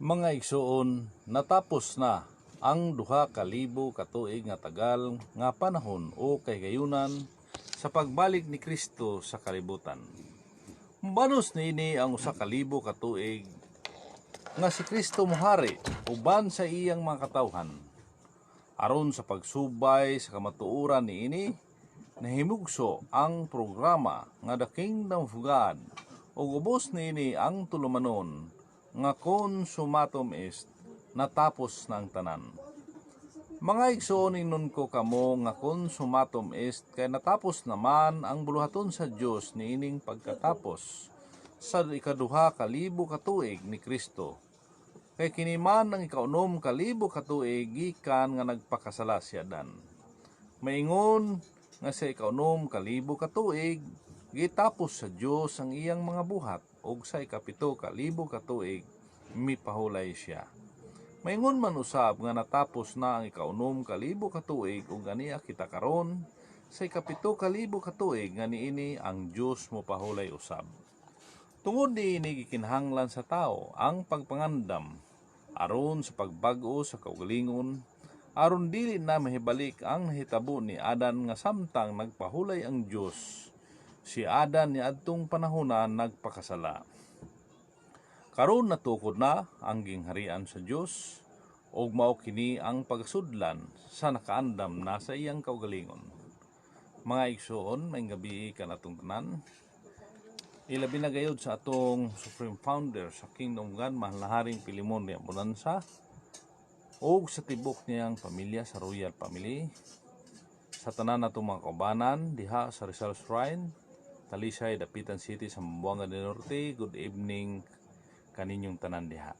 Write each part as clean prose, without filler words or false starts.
Mga igsoon, natapos na ang duha ka libo ka tuig nga tagal nga panahon o kahigayunan sa pagbalik ni Kristo sa kalibutan. Banos niini ang usa ka libo ka tuig nga si Kristo mohari uban sa iyang mga katawhan. Aron sa pagsubay sa kamatuoran niini, nahimugso ang programa nga The Kingdom of God ug ubos niini ang tulumanon nga consumatum est, natapos na ang tanan. Mga igsoon, inon ko kamo nga consumatum est kay natapos naman ang buluhaton sa Dios niining pagkatapos sa ikaduha ka libo ka tuig ni Kristo. Kay kini man ang ikaunom ka libo ka tuig gikan nga nagpakasala si Adan. Maingon nga sa ikaunom ka libo ka tuig gitapos sa Dios ang iyang mga buhat ug sa ikapito ka libo ka tuig mipahulay siya. Maingon man usab nga natapos na ang ikaunom ka libo ka tuig ug aniya kita karon sa ikapito ka libo ka tuig nga niini ang Dios mopahulay usab. Tungod niini gikinahanglan sa tao ang pagpangandam aron sa pagbag-o sa kaugalingon, aron dili na mahibalik ang nahitabo ni Adan nga samtang nagpahulay ang Dios. Si Adan ni adtong panahona nagpakasala. Karon natukod na ang gingharian sa Dios ug mao kini ang pagsudlan sa nakaandam na sa iyang kaugalingon. Mga igsoon, may gabi kanatong tanan. Ilabi na gayud sa atong Supreme Founder sa Kingdom of God, mahal na Haring Pilimon ni Abundanza, ug sa tibok niyang pamilya sa Royal Family, sa tanan natong mga kaubanan diha sa Rizal Shrine, Talisay, Dapitan City, sa Zamboanga del Norte. Good evening kaninyong tanan diha.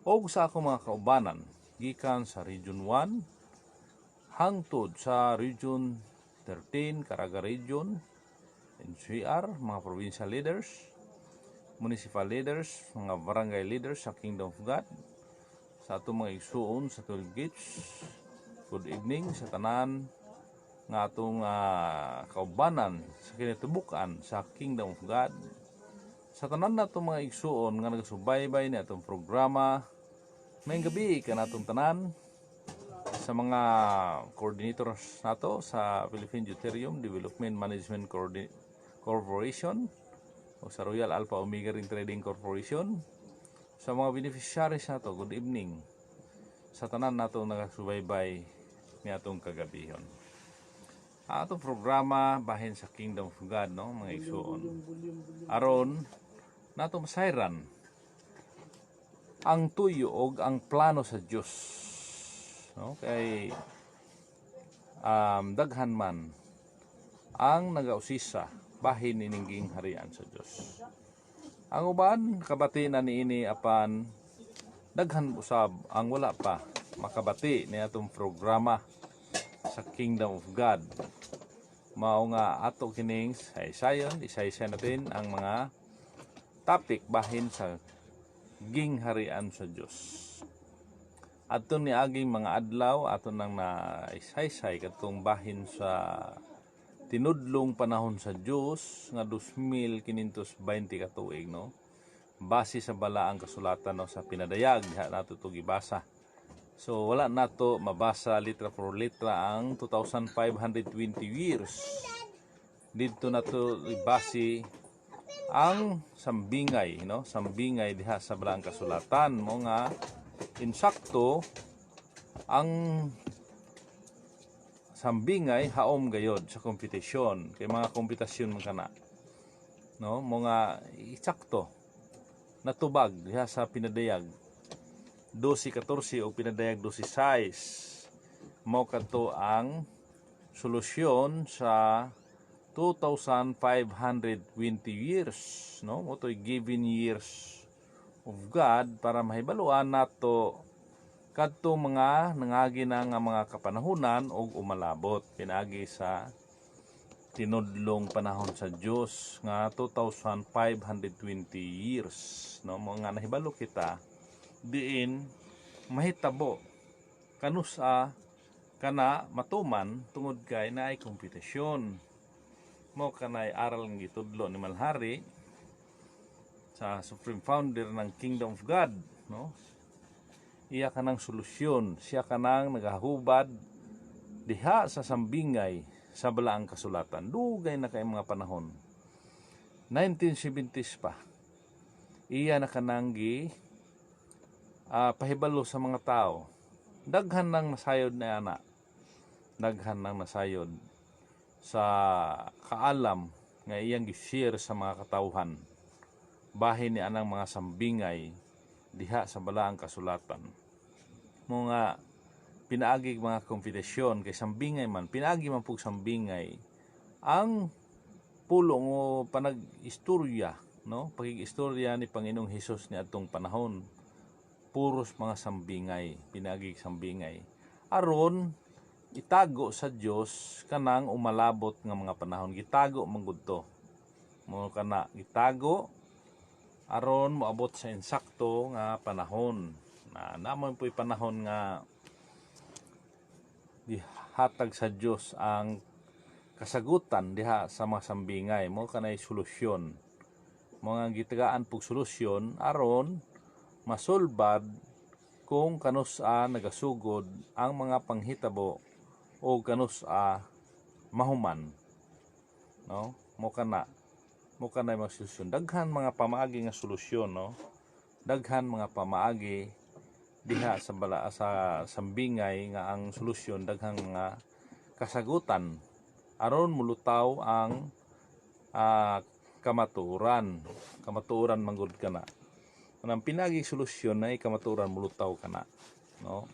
Og sa ako mga kaubanan gikan sa Region 1 hangtod sa Region 13 Caraga Region, NCR, mga provincial leaders, municipal leaders, mga barangay leaders sa Kingdom of God, sa atong mga igsuon sa 12 gates. Good evening sa tanan nga atong kaubanan sa kinatubukan sa Kingdom of God, sa tanan natong mga igsuon nga nagasubaybay ni atong programa. May gabi ka natong tanan, sa mga coordinators nato sa Philippine Deuterium Development Management Corporation o sa Royal Alpha Omega Ring Trading Corporation, sa mga beneficiaries nato. Good evening sa tanan natong nagasubaybay ni atong kagabihon. Atong programa bahin sa Kingdom of God, no, mga igsuon, aron nato masayran ang tuyo og ang plano sa Dios, no? Kay daghan man ang nagausisa bahin ining gingharian sa Dios. Ang uban kabati na niini apan daghan usab ang wala pa makabati ni atong programa sa Kingdom of God. Mao nga ato kining saysayon, isaysay natin ang mga topic bahin sa gingharian sa Dios. Aton ni aging mga adlaw aton nang naisaysay katong bahin sa tinudlong panahon sa Dios nga 2520 ka tuig, no? Base sa balaang kasulatan, no, sa pinadayag diha nato to gibasa. So wala nato mabasa litra por litra ang 2520 years. Dito nato ibase ang sambingay, no? Sambingay diha sa balaang kasulatan mo nga insakto ang sambingay haom gayod sa kompetisyon, kay mga kompetisyon man kana, no, mga insakto natubag diha sa pinadayag 12-14 o pinadayag 12-6. Mao kadto ang solusyon sa 2520 years, no? Motoy given years of God para mahibaluan nato kadto mga nangagi na nga mga kapanahunan og umalabot pinagi sa tinudlong panahon sa Dios nga 2520 years, no? Mga nahibalo kita diin mahitabo kanusa kana matuman tungod kay naay kompetisyon. Mo kanay aral ng gitudlo ni Malhari sa Supreme Founder ng Kingdom of God, no? Iya kanang solusyon, siya kanang nagahubad diha sa sambingay sa balaang kasulatan. Dugay na kay mga panahon. 1970s pa. Iya na kanang pahibalo sa mga tao. Daghan nang nasayod na ana. Daghan nang nasayod sa kaalam nga iyang gi-share sa mga katawhan. Bahin ni anang mga sambingay diha sa balaang kasulatan. Mga pinaagi mga konfidasyon kay sambingay man, pinaagi man pug sambingay ang pulong o panag-istorya, no? Pagig-istorya ni Panginoong Hesus ni atong panahon. Puros mga sambingay, pinaagi sambingay. Aron itago sa Dios kanang umalabot nga mga panahon. Gitago manggud to. Mo kana gitago aron moabot sa insakto nga panahon. Namon po'y panahon nga dihatag sa Dios ang kasagutan diha sa mga sambingay. Mo kanay solusyon. Mga gitagaan pug solusyon aron masulbad kung kanus-a nagasugod ang mga panghitabo o kanus-a mahuman, no? Mo kana mga solusyon. Daghan mga pamaagi nga solusyon, no? Daghan mga pamaagi diha sa sambingay nga ang solusyon, daghang mga kasagutan aron mulutaw ang kamatuoran manggod kana. Ang pinagi solusyon ay kamatuoran mulutaw kana, no?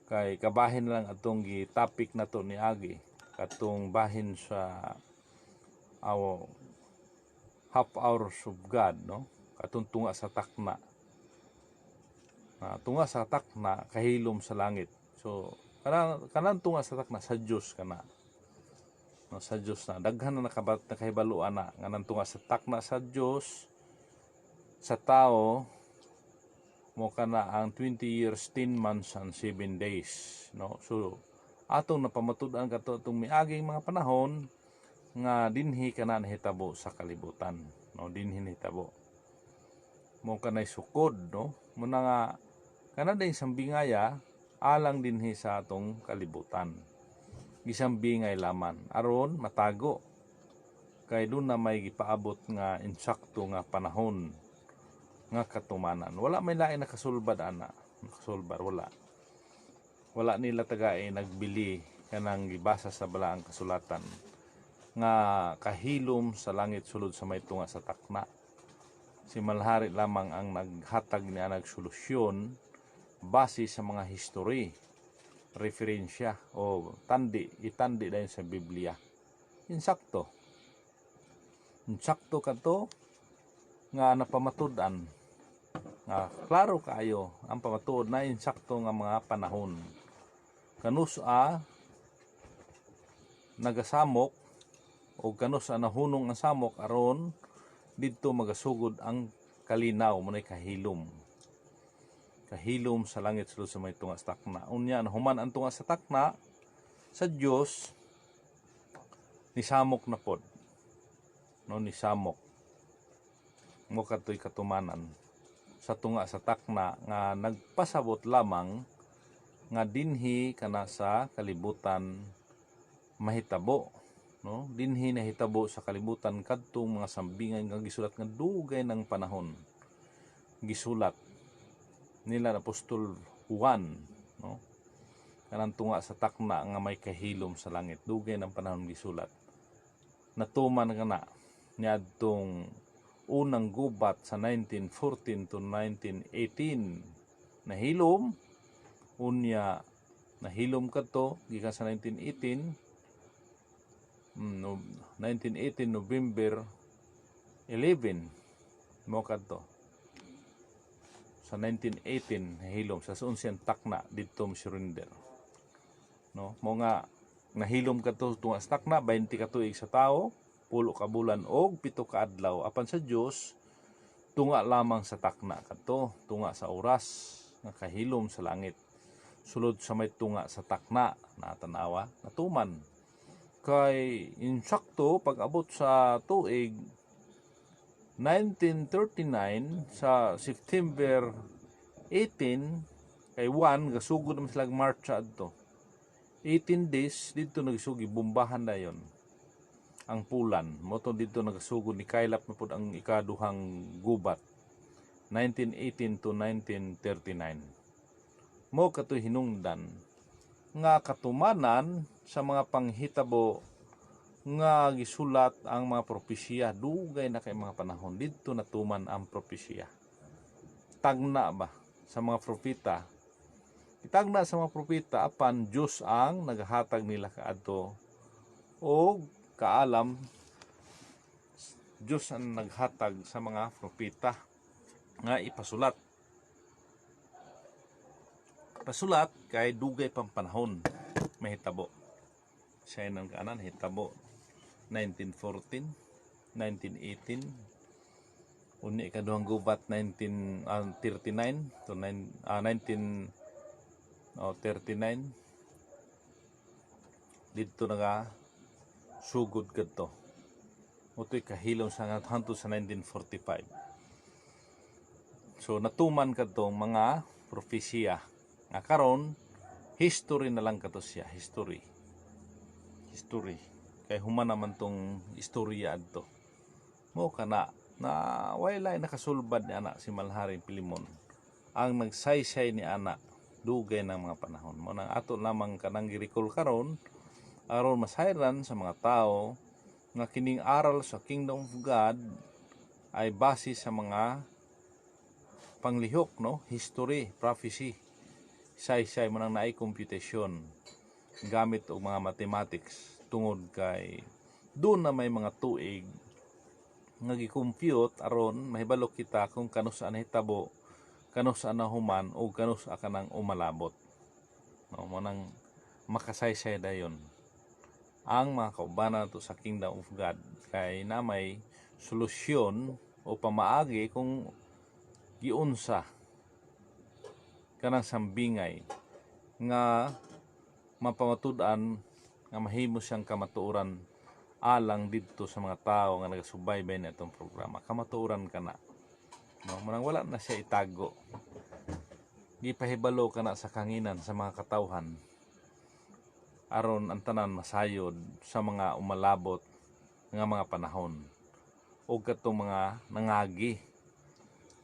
Kay kabahin lang atong topic nato ni agi katong bahin sa half hours of God, no? Katong tunga sa takna. Tunga sa takna kahilom sa langit. So kanang tunga sa takna sa Dios kana. No, sa Dios na daghan na nakahibaluan na nga nang tunga sa takna sa Dios sa tao mo kana ang 20 years 10 months and 7 days, no? So atong napamatud-an kato atong miaging mga panahon nga dinhi kana nahitabo sa kalibutan, no? Dinhi nahitabo mo kanay sukod, no? Muna nga kana day sambingaya alang dinhi sa atong kalibutan. Gisambingay laman aron matago kay doon na may gipaabot nga insakto nga panahon nga katumanan. Wala may lain nakasulbad ana, nakasulbar wala nila tagay nagbili kanang gibasa sa balaang kasulatan nga kahilom sa langit sulod sa may tunga sa takna. Si Malhari lamang ang naghatag niya nagsolusyon base sa mga history, referensya o itandi dahil sa Biblia. Insakto kato nga napamatud-an nga klaro kaayo ang pamatuod na insakto nga mga panahon. Kanus-a nagasamok o kanus-a nahunong ang samok aron didto magasugod ang kalinaw munay kahilom sa langit sulod sa may tunga sa takna. Unya nahuman ang tunga sa takna sa Dios nisamok na pod, no? Nisamok mo katoy katumanan sa tunga sa takna nga nagpasabot lamang nga dinhi kana sa kalibutan mahitabo, no? Dinhi nahitabo sa kalibutan kadtong mga sambingay nga gisulat nga dugay ng panahon. Gisulat nila Apostol Juan, no? Kanang tunga sa takna nga may kahilom sa langit, dugay ng panahon gisulat. Natuman kana niadtong unang gubat sa 1914 to 1918 nahilom, unya nahilom kadto gikan sa 1918 November 11 mo kadto sa 1918 nahilom sa unsang takna didto surrender, no? Mo nga nahilom kadto tunga sa takna 20 ka tuig sa tawo, 10 ka bulan og 7 ka adlaw apan sa Dios tunga lamang sa takna kadto, tunga sa oras nga kahilom sa langit sulod sa may tunga sa takna na tanawa natuman kay insakto pag abot sa tuig 1939 sa September 18 kay 1 gasugod naman sila marcha adto. 18 days dito nagsugi bombahan dayon ang pulan. Moto dito nagasugod ni kaylap na pud ang ikaduhang gubat 1918 to 1939. Mo katoy hinungdan nga katumanan sa mga panghitabo nga gisulat ang mga propesya dugay na kay mga panahon didto natuman ang propesya. Tagna ba sa mga propeta? Itagna sa mga propeta apan Dios ang nagahatag nila kaadto o kaalam. Dios ang naghatag sa mga propeta nga ipasulat. Pasulat kay dugay pang panahon mahitabo. Siya nang kanan hitabo 1914, 1918, uni ikaduhang gubat 1939 to 1939 dito naga sugod kadto. Utoy kahilom sa hangtod sa 1945. So natuman kadtong mga propesya nga karon history na lang kato siya, history kay human naman tong istorya adto. Mo kana na waylay nakasulbad ni anak si Malharing Pilimon ang nagsaysay ni anak dugay ng mga panahon. Mo nang ato lamang kanang gi-recall karon aron masayran sa mga tao nga kining aral sa Kingdom of God ay base sa mga panglihok, no? History, prophecy. Saysay mo nang naay computation gamit og mga mathematics tungod kay doon na may mga tuig nga gi-compute aron mahibalo kita kung kano saan hitabo, kano saan nahuman o kano saan kanang umalabot. No, mo nang makasaysay dayon ang mga kaubanan to sa Kingdom of God kay na may solusyon o pamaagi kung giunsa kanang sambingay nga mapamatud-an nga mahimo siyang kamatuoran alang didto sa mga tao nga nagasubaybay na itong programa. Kamatuoran ka na. No, manang wala na siya itago. Gipahibalo ka na sa kanginan sa mga katawhan aron ang tanan masayod sa mga umalabot nga mga panahon o katong mga nangagi.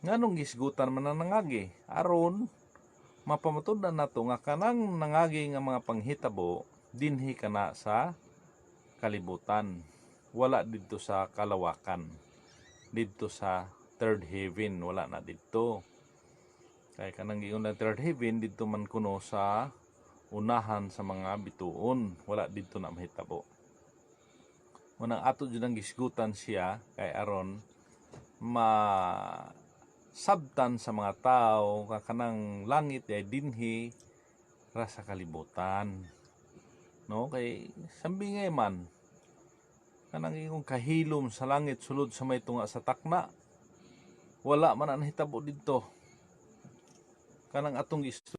Nganong gisgutan man ang nangagi aron mapamatud-an nato nga kanang nangagi nga mga panghitabo dinhi kana sa kalibutan, wala dito sa kalawakan, dito sa third heaven, wala na dito. Kaya kanang giingon na third heaven dito man kuno sa unahan sa mga bituon, wala dito na mahitabo. Munang ato jud ang gisgutan siya kay aron sabtan sa mga tao kanang langit ay dinhi ra sa kalibutan. No, kay sambingay man kanang ingong kahilom sa langit sulod sa may tunga sa takna, wala man ang hitabo didto. Kanang atong history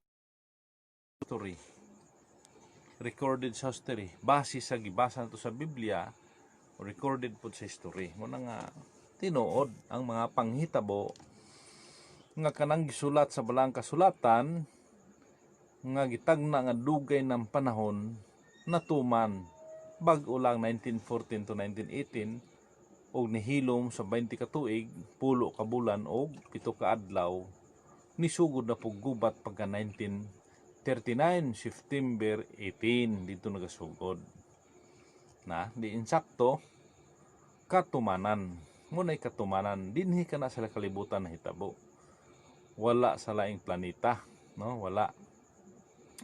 recorded sa history base sa gibasa nato sa Biblia, recorded pud sa history. Mo nga tinuod ang mga panghitabo nga kanang gisulat sa balang kasulatan nga gitagna nga dugay ng panahon natuman bag-o lang 1914 to 1918 og nihilom sa 20 ka tuig, 10 ka bulan og 7 ka adlaw nisugod na pug gubat pagka 1939 September 18 dito nagasugod na di insakto katumanan. Ngunay katumanan dinhi kana sa kalibutan na hitabo, wala sa laing planeta, no, wala.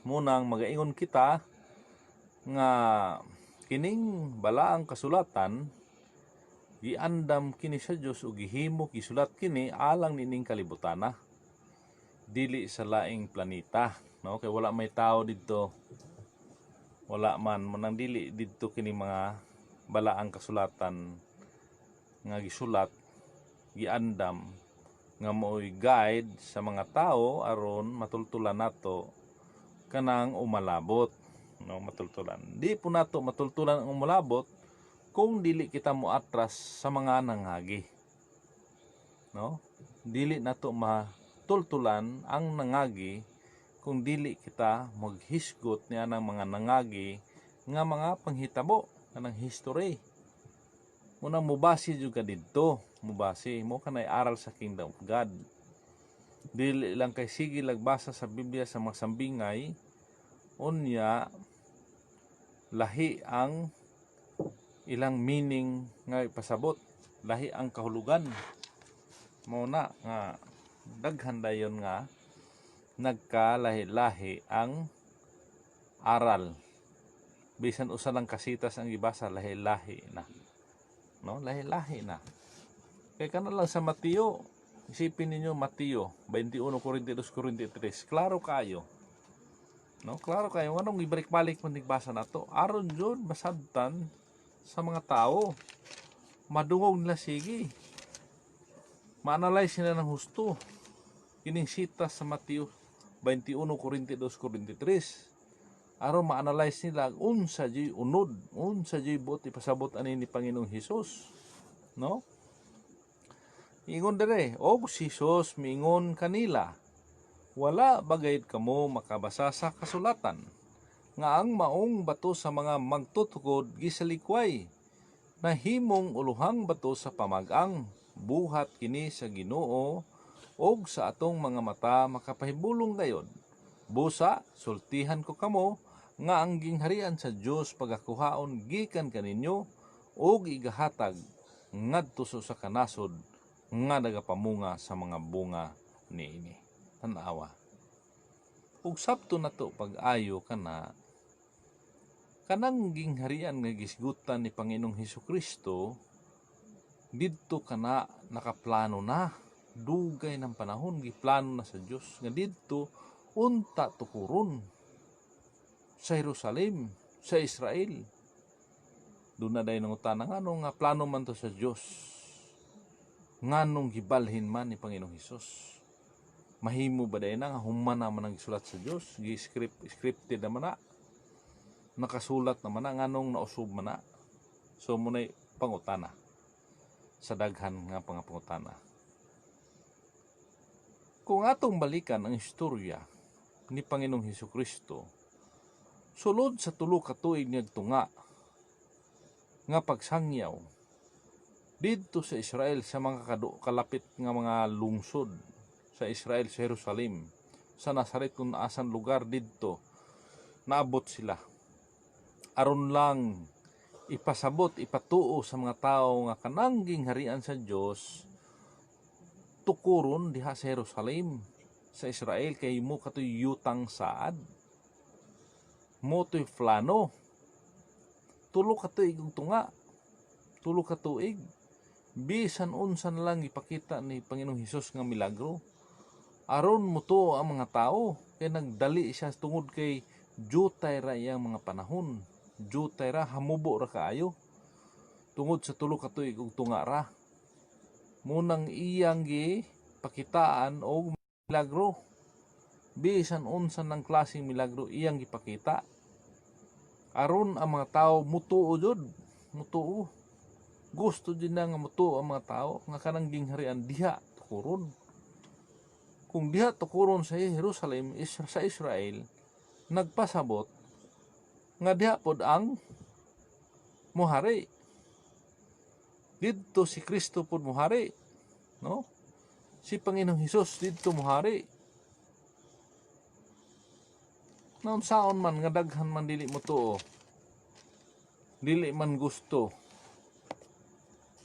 Munang magaingon kita nga kining balaang kasulatan giandam kini sa Dios ug gihimo gisulat kini alang nining kalibutana, dili sa laing planeta, no, kay wala may tao didto, wala man manang dili didto kini mga balaang kasulatan nga gisulat giandam nga mo'y guide sa mga tao aron matultulan nato kanang umalabot, no, matultulan. Di po nato matultulan ang umalabot kung dili kita moatras sa mga nangagi, no, dili nato matultulan ang nangagi kung dili kita maghisgot niya ng mga nangagi nga mga panghitabo kanang history. Munang mubasi jud ka didto, mubasi mo kanay aral sa Kingdom of God. Dili lang kay sige lagbasa sa Biblia sa mga sambingay, unya lahi ang ilang meaning nga ipasabot, lahi ang kahulugan. Mao na nga daghan dayon nga nagkalahi-lahi ang aral. Bisan usa lang kasitas ang ibasa, lahi-lahi na. No, lahi-lahi na. Kay kana lang sa Mateo, isipin ninyo Mateo 21:22-23, klaro kayo. No, klaro kayo anong ibalik-balik man nagbasa nato. Aron jud masabtan sa mga tao. Madungog nila sige. Ma-analyze nila ng husto. Kining sita sa Mateo 21:22-23. Aron ma-analyze nila unsa jay unod, unsa jay buot ipasabot ani ni Panginoong Hesus. No? Ingon dire, og si Hesus miingon kanila, wala bagayd kamo makabasa sa kasulatan nga ang maong bato sa mga magtutukod gisalikway, nahimong uluhang bato sa pamag-ang, buhat kini sa Ginoo og sa atong mga mata makapahibulong gayod. Busa, sultihan ko kamo nga ang gingharian sa Dios pagakuhaon gikan kaninyo og igahatag ngadto sa kanasod nga nagapamunga sa mga bunga niini. Tan-awa. Ug sabto nato pag-ayo kana kanang gingharian nga gisgutan ni Panginoong Hesukristo didto kana nakaplano na, dugay ng panahon giplano na sa Dios nga didto unta tukuron sa Jerusalem, sa Israel. Doon na dayon nangutana nganong nga plano man to sa Dios, nganong gibalhin man ni Panginoong Hesus. Mahimo ba dayon nga human naman ang gisulat sa Dios, scripted naman na, nakasulat naman na, nganong nausob man na. So munay pangutana sa daghan nga pangutana. Kung atong balikan ang istorya ni Panginoong Hesukristo, sulod sa tulo ka tuig nagtunga nga pagsangyaw didto sa Israel sa mga kalapit nga mga lungsod sa Israel, sa Jerusalem, sa Nazaret kung asan lugar didto naabot sila aron lang ipasabot, ipatuo sa mga tao nga kanang gingharian sa Dios tukuron diha sa Jerusalem, sa Israel, kay mo katoy yutang saad, mo to'y plano. Tulo ka tuig ug tunga, tulo ka tuig, bisan unsan lang ipakita ni Panginoong Hesus nga milagro aron mutuo ang mga tao, kay nagdali siya tungod kay jutay ra iyang mga panahon, jutay ra, hamubo ra kaayo tungod sa tulo ka tuig ug tunga ra. Munang iyang gi pakitaan og milagro, bisan unsan ng klaseng milagro iyang gipakita aron ang mga tao mutuo jud, mutuo. Gusto din na nga mutuo ang mga tao nga kanang gingharian diha tukuron. Kung diha tukuron sa Jerusalem, sa Israel, nagpasabot nga diha pod ang muhari. Didto si Kristo pod muhari, no? Si Panginoong Hesus didto muhari. Naon saon man nga daghan man dili motuo, dili man gusto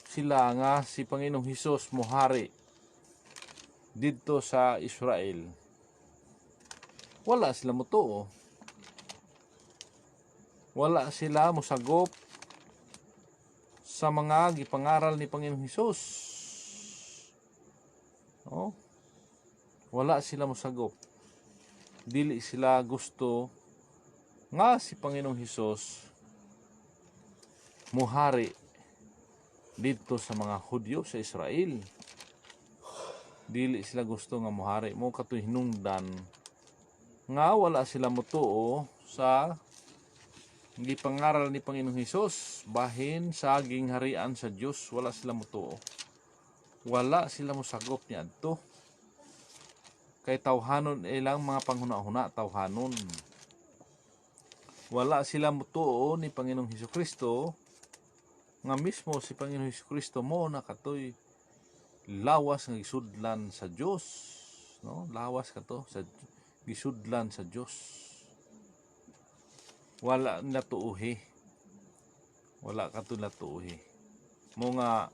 sila nga si Panginoong Hesus muhari didto sa Israel, wala sila motuo, wala sila mosagop sa mga gipangaral ni Panginoong Hesus. No? Wala sila mosagop. Dili sila gusto nga si Panginoong Hesus muhari dito sa mga Hudyo sa Israel. Dili sila gusto nga muhari. Mo katoy hinungdan nga wala sila motuo sa gipangaral ni Panginoong Hesus, bahin sa gingharian sa Dios, wala sila motuo. Wala sila mosagop niadto. kay tawhanon ilang mga panghuna-huna tawhanon. Wala sila mutuo ni Panginoong Hesukristo nga mismo si Panginoong Hesukristo mo na katoy lawas nga gisudlan sa Dios, no? Lawas kato sa gisudlan sa Dios. Wala natuuhi. Wala kato natuuhi. Mo nga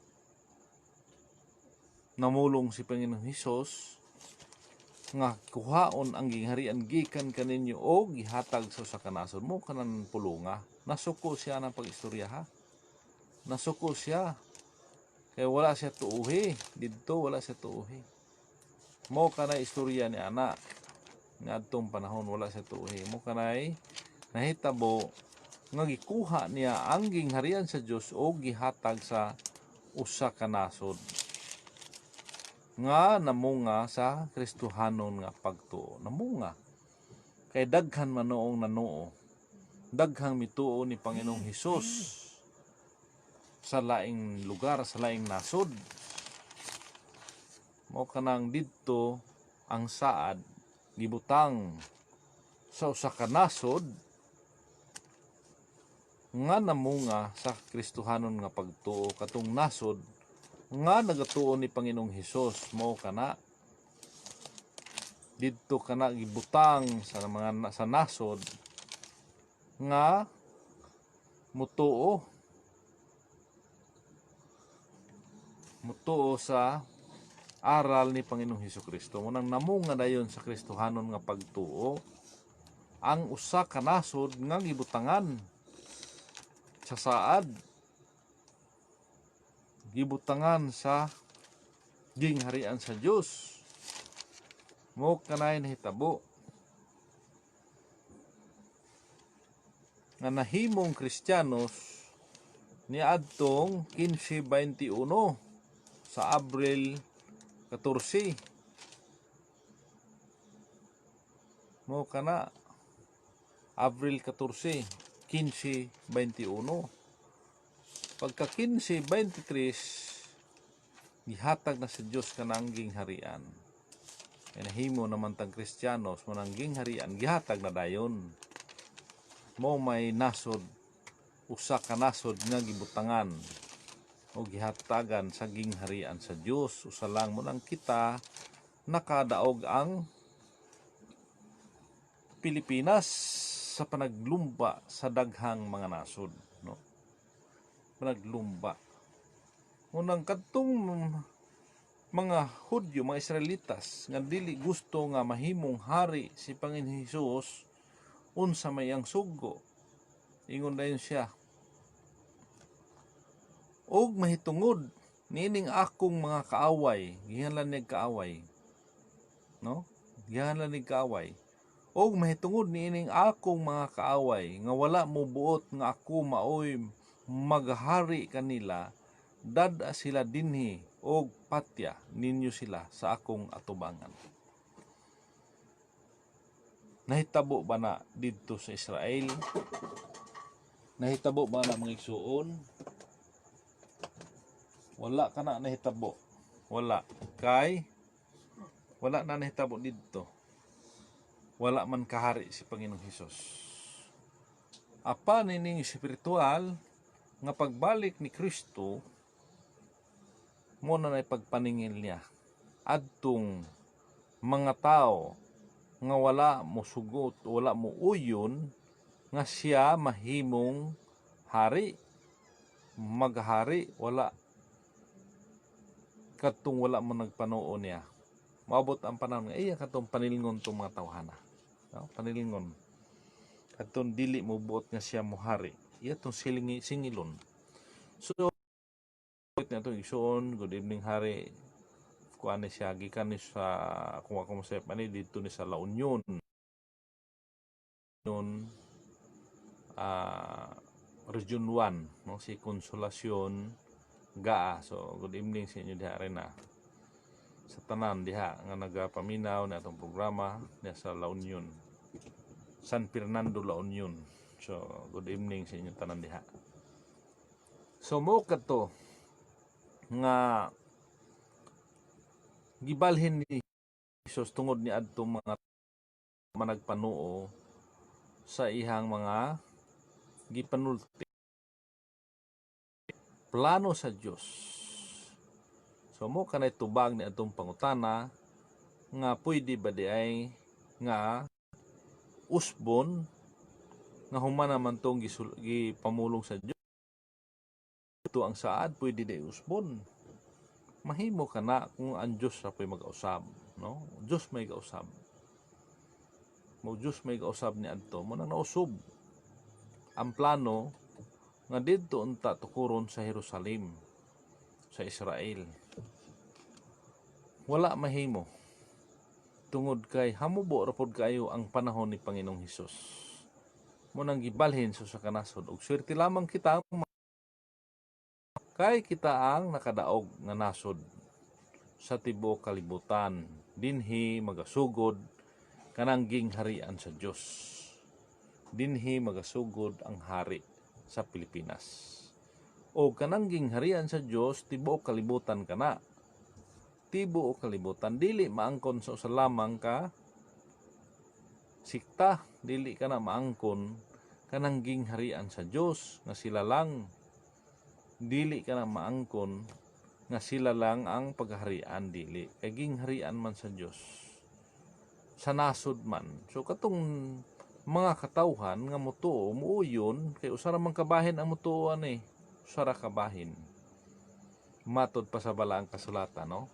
namulong si Panginoong Hesus nga kuhaon ang gingharian gikan kaninyo o gihatag sa kanasod mo kanan pulunga. Nasuko siya ng pag-istorya ha. Nasuko siya. Kaya wala siya tuuhi. Dito wala siya tuuhi. Mo kanay istorya ni ana. Nga atong panahon wala siya tuuhi. Mo kanay nahitabo nga gikuha niya ang gingharian sa Dios o gihatag sa usa ka nasod nga namunga sa Kristohanon nga pagtuo. Namunga kay daghan man noong nanuo, daghang mituo ni Panginoong Hesus sa laing lugar, sa laing nasod. Mo kanang didto ang saad gibutang sa usa ka nasod nga namunga sa Kristohanon nga pagtuo, katong nasod nga nagatuo ni Panginoong Hesus. Mo kana didto kana gibutang sa mga sa nasod nga mutuo sa aral ni Panginoong Hesukristo. Munang namunga dayon sa Kristohanon nga pagtuo ang usa ka nasod nga gibutangan sa saad, gibutangan sa gingharian sa Dios. Mo kanay nahitabo nga nahimong Kristiyanos niadtong 1521 sa Abril 14. Mo kana Abril 14, 1521. Pagka 1523 gihatag na sa Dios kanang gingharian. Nahimo naman tang Kristiyanos mo nang gingharian gihatag na dayon. Mo may nasod, usa ka nasod nga gibutangan o gihatagan sa gingharian sa Dios. Usa lang mo nang kita nakadaog ang Pilipinas sa panaglumba sa daghang mga nasod, no? Panaglumba. Unang kadtong mga Hudyo, mga Israelitas nga dili gusto nga mahimong hari si Panginoon Hesus, unsa may ang sugo. Ingon dayon siya, og mahitungod nining akong mga kaaway, gihanlan nig kaaway, no? Gihanlan nig kaaway. Og mahitungod niining akong mga kaaway nga wala mo buot nga ako maoy maghari kanila, dada sila dinhi og patya ninyo sila sa akong atubangan. Nahitabo ba na didto sa Israel? Nahitabo ba na mga igsuon? Wala ka na nahitabo. Wala. Kay wala na nahitabo didto. Wala man kahari si Panginoong Hesus. Apa nining espiritual nga pagbalik ni Kristo mo na pagpaningil niya adtong mga tao nga wala mo sugot, wala mo uyon nga siya mahimong hari, maghari, wala katong wala mo nagpanuo niya. Maabot ang panahon nga iya katong panilingon tong mga tawhana. No? Panilingon. Katong dili mo buot nga siya mohari. Iya tong singilon. So na itong igsoon, good evening hari. Kuan ni siya gikan ni sa kung ako masayap ani dito ni sa La Union. Region 1, no? Si Consolacion Gaa. So good evening sa inyo diha rin na. Sa tanan diha nga nagapaminaw na itong programa niya sa La Union, San Fernando, La Union. So good evening sa inyo tanan diha. So mo kato nga gibalhin ni Hesus tungod ni adto mga managpanuo sa ihang mga gipanulti plano sa Dios. So mo kanay tubag ni atong pangutana nga pwede ba di ay nga usbon nga human naman tong gipamulong sa Dios. Ito ang saad pwede di usbon. Mahimo ka na kung ang Diyos sa po'y mag-ausab, no? Diyos may kausab. Mo Diyos may kausab ni adto mo nang nausob. Ang plano nga didto unta tukuron sa Jerusalem, sa Israel. Wala mahimo. Tungod kay hamubo ra pod kayo ang panahon ni Panginoong Hesus. Mo nang gibalhin sa kanasod ug swerte lamang kita kay kita ang nakadaog nga nasod sa tibuok kalibutan dinhi magasugod kanang gingharian sa Dios. Dinhi magasugod ang hari sa Pilipinas. O kanang gingharian sa Dios tibuok kalibutan kana. Tibuok kalibutan dili maangkon sa usa lamang ka sikta, dili kana maangkon kanang gingharian sa Dios nga sila lang. Dili ka na maangkon nga sila lang ang pagharian, dili kay gingharian man sa Dios sa nasod man. So katong mga katawhan nga mutuo muuyon kay usara man kabahin ang mutuoan usara kabahin matod pa sa balaang kasulatan, no?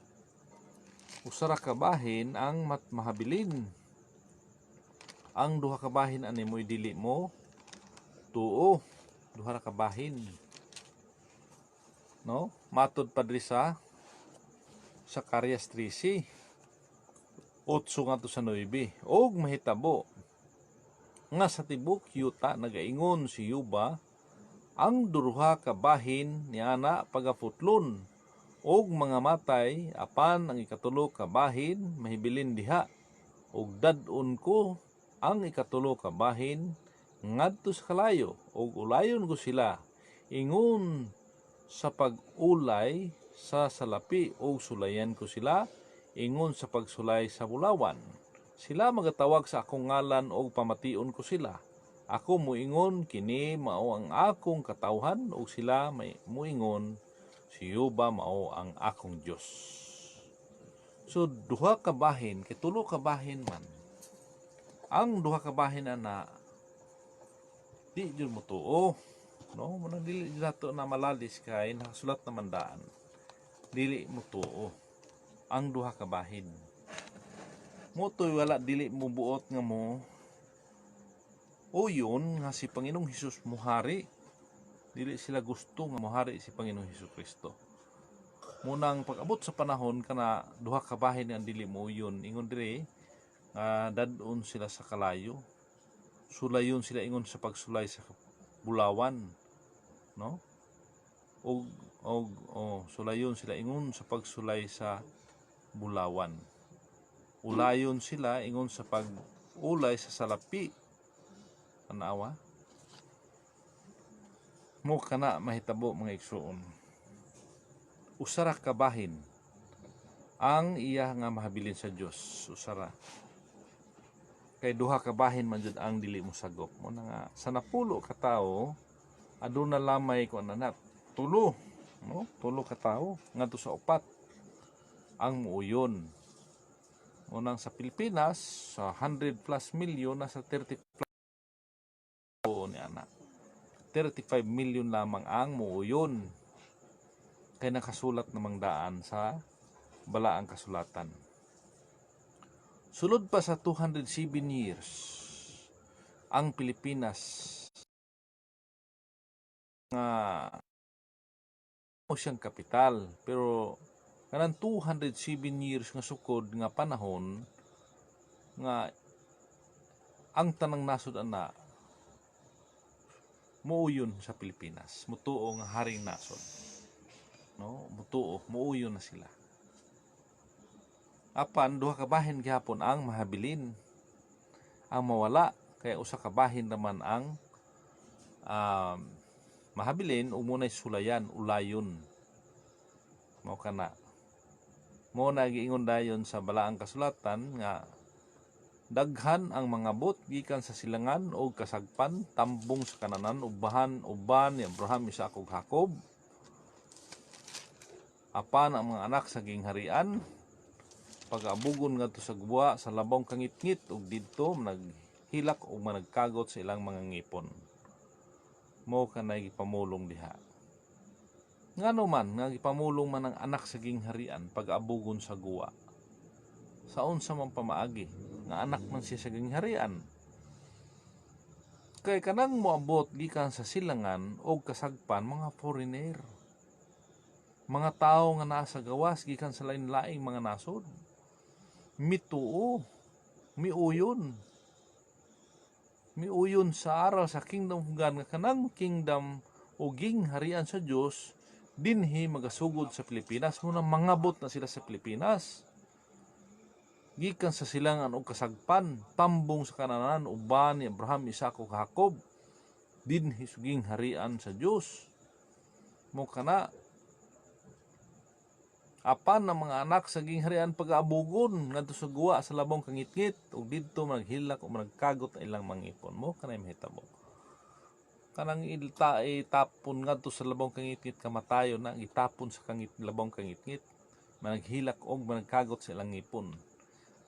Usara kabahin ang mahabilin. Ang duha kabahin ani mo'y dili mo tuo, duha ra kabahin, no? Matod pa diri sa Zacarias 13 8 nga to sa 9 og mahitabo nga sa tibok yuta nagaingon si Yuba ang duha ka bahin niana pagaputlon og mga matay apan ang ikatulo ka bahin mahibilin diha og dad-on ko ang ikatulo ka bahin ngadto sa kalayo og ulayon ko sila ingon sa pag-ulay sa salapi o sulayan ko sila ingon sa pagsulay sa bulawan. Sila magatawag sa akong ngalan o pamation ko sila. Ako muingon kini mao ang akong katawhan o sila may muingon si Yuba mao ang akong Dios. So duha ka bahin, kay tulo ka bahin man. Ang duha ka bahin ana di jud mo tuo. No, muna dili nato na malalis kay nakasulat na mandaan. Dili mo tuo ang duha ka bahin. Motoy wala dili mo buot nga mo o yun nga si Panginoong Hesus muhari. Dili sila gusto nga muhari si Panginoong Hesus Kristo. Munang pag-abot sa panahon kana duha ka bahin ang dili mo yun ingon dire dadon sila sa kalayo. Sulayon sila ingon sa pagsulay sa bulawan, no? Sulayon sila ingon sa pagsulay sa bulawan. Ulayon sila ingon sa pag-ulay sa salapi. Tanawa mo kana mahitabo mga igsoon. Usara ka bahin ang iya nga mahabilin sa Dios. Usara kay duha ka bahin man jud ang dili mo sagop mo na nga sa napulo ka tawo aduna lamay ko na tulo, no? Tulo ka tawo ngadto sa upat ang muuyon. Unang sa Pilipinas sa 100 plus million nasa 30 plus ni ana 35 million lamang ang muuyon kay nakasulat namang daan sa balaang kasulatan. Sulod pa sa 207 years ang Pilipinas nga o siyang kapital, pero kanang 207 years nga sukod nga panahon nga ang tanang nasod ana muuyon sa Pilipinas, mutuo nga haring nasod, no? Mutuo, muuyon na sila. Apan duha ka bahin gihapon ang mahabilin, ang mawala kay usa ka bahin naman ang mahabilin ug munay sulayan, ulayon. Mao kana Mo nagiingon dayon sa balaang kasulatan nga daghan ang mga bot gikan sa silangan o kasagpan tambong sa kananan uban ni Abraham, Isaac ug Jacob. Apan ang mga anak sa gingharian pag-abugon ngadto sa guwa sa labong kangitngit ug didto naghilak ug managkagot sa ilang mga ngipon. Mo kanay gipamulong diha. Ngano man nga gipamulong man ang anak sa gingharian pag-abugon sa guwa. Sa unsa man pamaagi nga anak man siya sa gingharian. Kay kanang moabot gikan sa silangan o kasagpan mga foreigner. Mga tao nga nasa gawas gikan sa lain-laing mga nasod. Mituo, miuyon sa aral sa kingdom of God nga kanang kingdom o gingharian sa Dios dinhi magasugod sa Pilipinas. Muna mangabot na sila sa Pilipinas gikan sa silangan o kasagpan tambong sa kananan uban ni Abraham, Isaac ug Jacob dinhi sa gingharian sa Dios. Mo kana apan ng mga anak sa gingharian pag-aabugon ngadto sa guwa sa labong kangitngit ug didto maghilak o managkagot ang ilang mangipon. Mo kanay mahitabo kanang itapon ngadto sa labong kangitngit kamatayon na itapon sa labong kangitngit managhilak og managkagot sa ilang ngipon.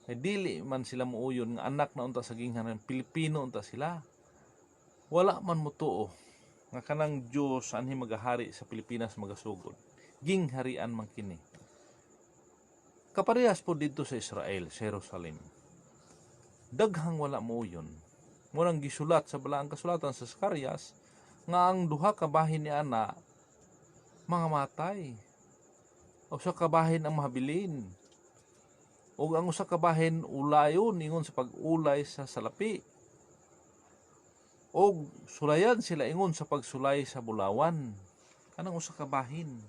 Kay dili man sila muuyon nga anak na unta sa gingharian Pilipino unta sila. Wala man mutuo nga kanang Dios anhi magahari sa Pilipinas magasugod. Gingharian man kini. Kaparehas po dito sa Israel, sa Jerusalem. Daghang wala mo yun. Murang gisulat sa balaang kasulatan sa Zacarias nga ang duha ka bahin ni ana mga matay. O sa kabahin ang mahabilin. O ang usa ka bahin ulayon ingon sa pag-ulay sa salapi. O sulayan sila ingon sa pagsulay sa bulawan. Kanang usa ka bahin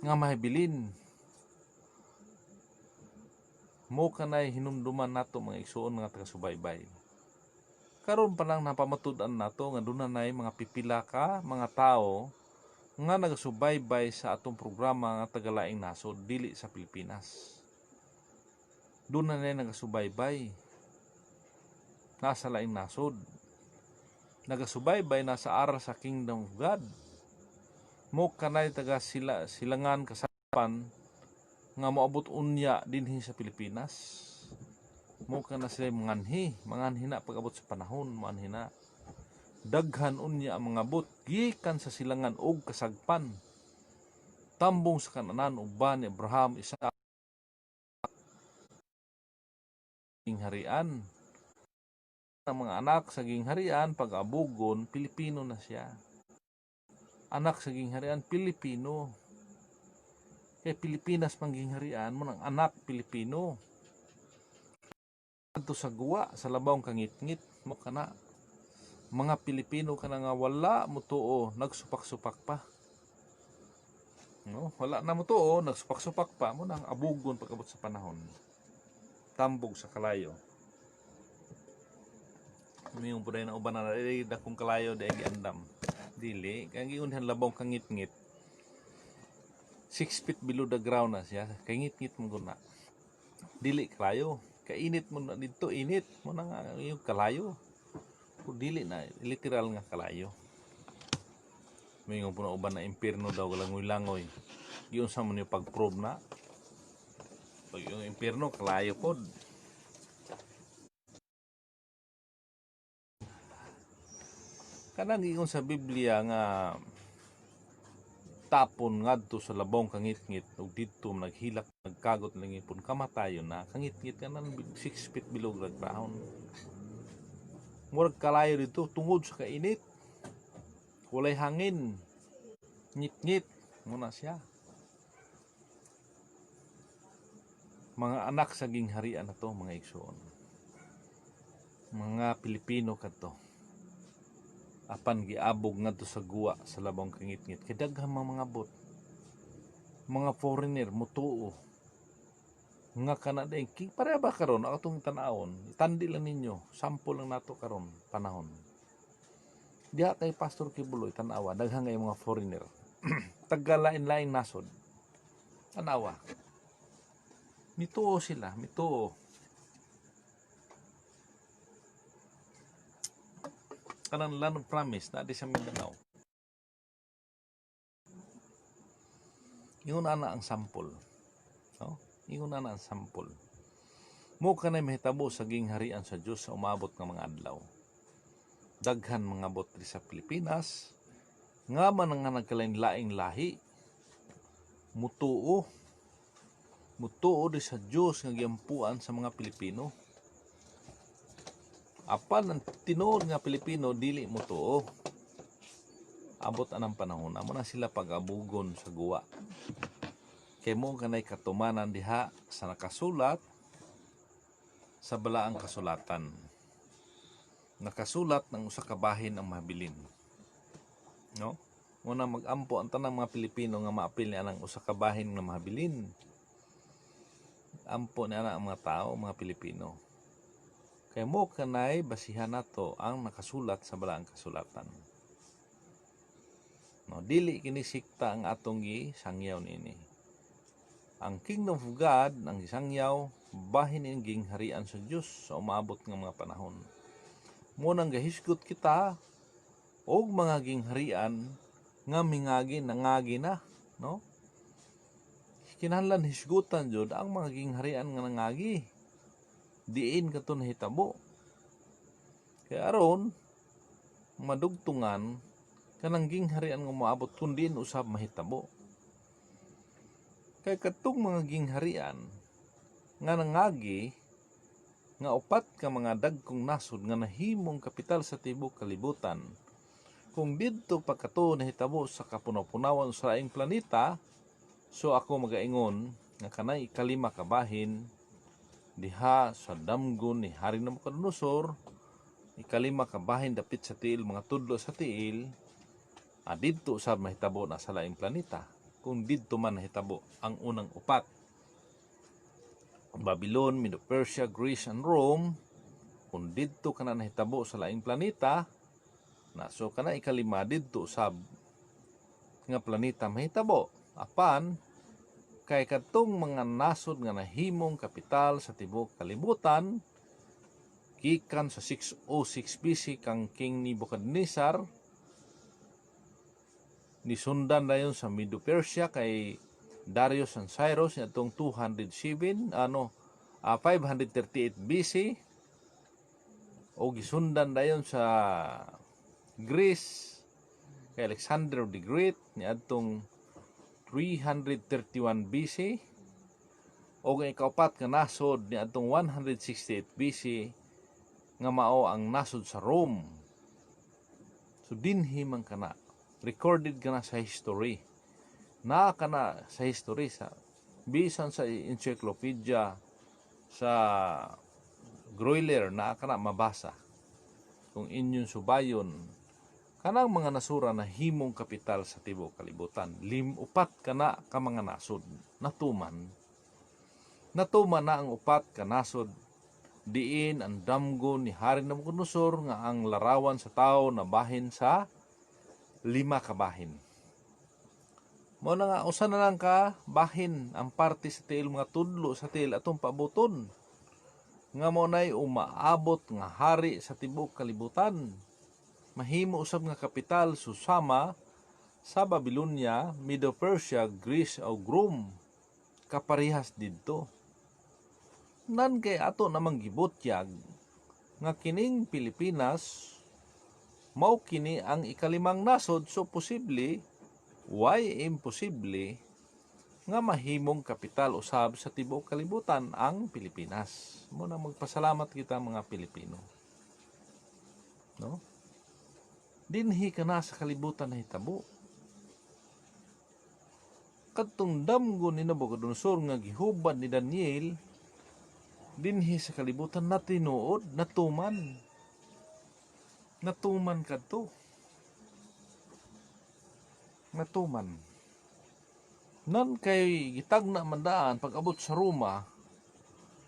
nga mahabilin. Mo kanay hinumduman nato mga igsoon mga taga-subaybay. Karon pa lang napamatud-an nato nga dunay mga pipila ka mga tao nga nagasubaybay sa atong programa nga tagalaing nasod dili sa Pilipinas. Dunay nagasubaybay nasa laing nasod. Nagasubaybay nasa aral sa kingdom of God. Mo kanay taga silangan kasapan nga moabot unya dinhi sa Pilipinas. Mo kana sila manganhi na pag-abot sa panahon manhi na. Daghan unya ang mga bot gikan sa silangan og kasagpan. Tambong sa kananan uban ni Abraham, Isaac gingharian. Ang mga anak sa gingharian pag-abugon Pilipino na siya. Anak sa gingharian Pilipino. Kay Pilipinas pangingharian mo ng anak Pilipino. Adto sa guwa sa labawng kangitngit mo kana mga Pilipino kana nga wala mo tuo nagsupak-supak pa. No, wala na mo tuo nagsupak-supak pa mo nang abugon pag-abot sa panahon. Tambog sa kalayo. Miyong puday na uban na dakong kalayo dai giandam. Dili kay giunhan labawng kangitngit. 6 feet below the ground na siya. Kay ngit-ngit mo guna. Dili kalayo. Kainit mo na dito. Init mo na nga yung kalayo. Kung dili na. Literal nga kalayo. May nga po na uban na impirno daw. Langoy-langoy. Yun sa man yung pag-probe na. Pag yung impirno, kalayo po. Kanang giingon sa Biblia nga tapon ngadto sa labong kangitngit ug didto naghilak nagkagot ng ipon kamatayon na kangitngit kanan 6 feet below the ground. Murag kalayo dito tungod sa kainit. Walay hangin. Ngit-ngit muna siya. Mga anak sa gingharian na to mga igsoon. Mga Pilipino kadto. Apan giabog ngadto sa guwa sa labong kangitngit kay daghang mga bot mga foreigner mutuo nga kana day pareha ba karon atong tan-awon itandi lang ninyo sample lang nato karon panahon diha kay Pastor Kibuloy tan-awa daghang nga mga foreigner taga lain-laing nasod tan-awa Mituo sila, mituo. Kanang land of promise na di sa Mindanao. Ingon ana ang sampol. No? Ingon ana ang sampol. Mo kanay mahitabo sa gingharian sa Dios sa umabot nga mga adlaw. Daghan mga botri sa Pilipinas nga man nga nagkalain-laing lahi mutuo di sa Dios nga giampuan sa mga Pilipino. Apan ang tinuod nga Pilipino dili mutuo. Abot anang panahon amo na sila pag-abugon sa guwa. Kay mo kanay katumanan diha sa nakasulat sa balaang kasulatan. Nakasulat ng usa ka bahin ang mabilin. No? Muna mag-ampo ang tanang mga Pilipino nga maapil niya ng usa ka bahin nga mabilin. Ampo niya ang mga tao, mga Pilipino. Kay mo kanay basihan nato ang nakasulat sa balaang kasulatan. No, dili kini sikta ang atong gisangyaw nini. Ang kingdom of God ang gisangyaw bahin ning gingharian sa Dios sa umabot nga mga panahon. Munang gahisgot kita og mga gingharian nga mingagi nangagi na, no? Kinahanglan hisgutan jud ang mga gingharian nga nangagi. Diin kato nahitabo. Kaya aron madugtungan kanang gingharian nga moabot kundi usab mahitabo. Kay katong mga gingharian nga nangagi nga upat ka mga dagkong nasod nga nahimong kapital sa tibuok kalibutan. Kung didto pagkato nahitabo sa kapunaw-punawan sa laing planeta, so ako magaingon nga kanay ikalima ka bahin diha sa damgon ni Hari Nabucodonosor, ikalima ka bahin dapit sa tiil mga tudlo sa tiil, didto usab mahitabo na sa laing planeta. Kung didto man nahitabo ang unang upat, Babylon, Medo-Persia, Greece, and Rome, kung didto ka na nahitabo sa laing planeta, na so ka na ikalima didto usab nga planeta mahitabo. Apan, kay katong mga nasod nga nahimong kapital sa tibuok kalibutan, gikan sa 606 BC kang King Nebuchadnezzar, nisundan dayon sa Medo-Persia kay Darius and Cyrus atong 538 BC, o gisundan dayon sa Greece kay Alexander the Great niadtong 331 BC, o ang ikaupat nga nasod niadtong 168 BC nga mao ang nasod sa Rome. So dinhi man kana recorded kana sa history. Na kana sa history sa bisan sa encyclopedia sa Greuler na kana mabasa. Kung inyong subayon kanang mga nasura na himong kapital sa tibuok kalibutan, upat kana ka mga nasod natuman na ang upat ka nasod diin ang damgo ni Hari Nabucodonosor nga ang larawan sa tao na bahin sa 5 ka bahin. Mo na nga usa na lang ka bahin ang parte sa tiil mga tudlo sa tiil atong pabuton nga mo nay umaabot nga hari sa tibuok kalibutan. Mahimo usab nga kapital susama sa Babylonia, Medo-Persia, Greece o Rome. Kaparehas didto. Nan kay ato namang gibutyag nga kining Pilipinas mao kini ang ikalimang nasod, so posible why imposible nga mahimong kapital usab sa tibuok kalibutan ang Pilipinas. Mo na magpasalamat kita mga Pilipino. No? Dinhi ka na sa kalibutan na hitabo. Kadtong damgo ni Nabucodonosor nga gihubad ni Daniel, dinhi sa kalibutan na tinuod, natuman. Natuman kadto. Natuman. Nan kay gitagna mandaan pag-abot sa Roma,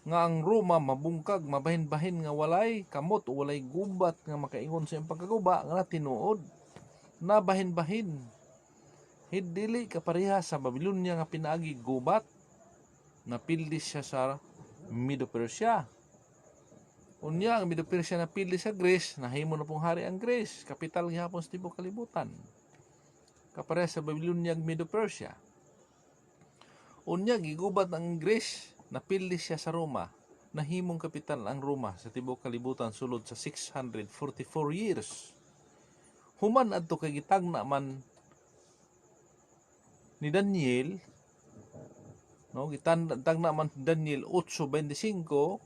nga ang Roma mabungkag, mabahin-bahin nga walay kamot o walay gubat nga makaingon sa iyang pagkaguba nga tinuod. Nabahin-bahin. Hidili kapareha sa Babylonia nga pinaagi gubat. napildi siya sa Medo-Persia. Unya ang Medo-Persia napildi sa Greece, nahimo na pong hari ang Greece, kapital gihapon sa tibuok kalibutan. Kapareha sa Babylonia ang Medo-Persia. Unya gigubat ang Greece, napildi siya sa Roma, nahimong kapital ang Roma sa tibuok kalibutan sulod sa 644 years. Human adto kay gitagna man ni Daniel, no, gitagna man ni Daniel 8:25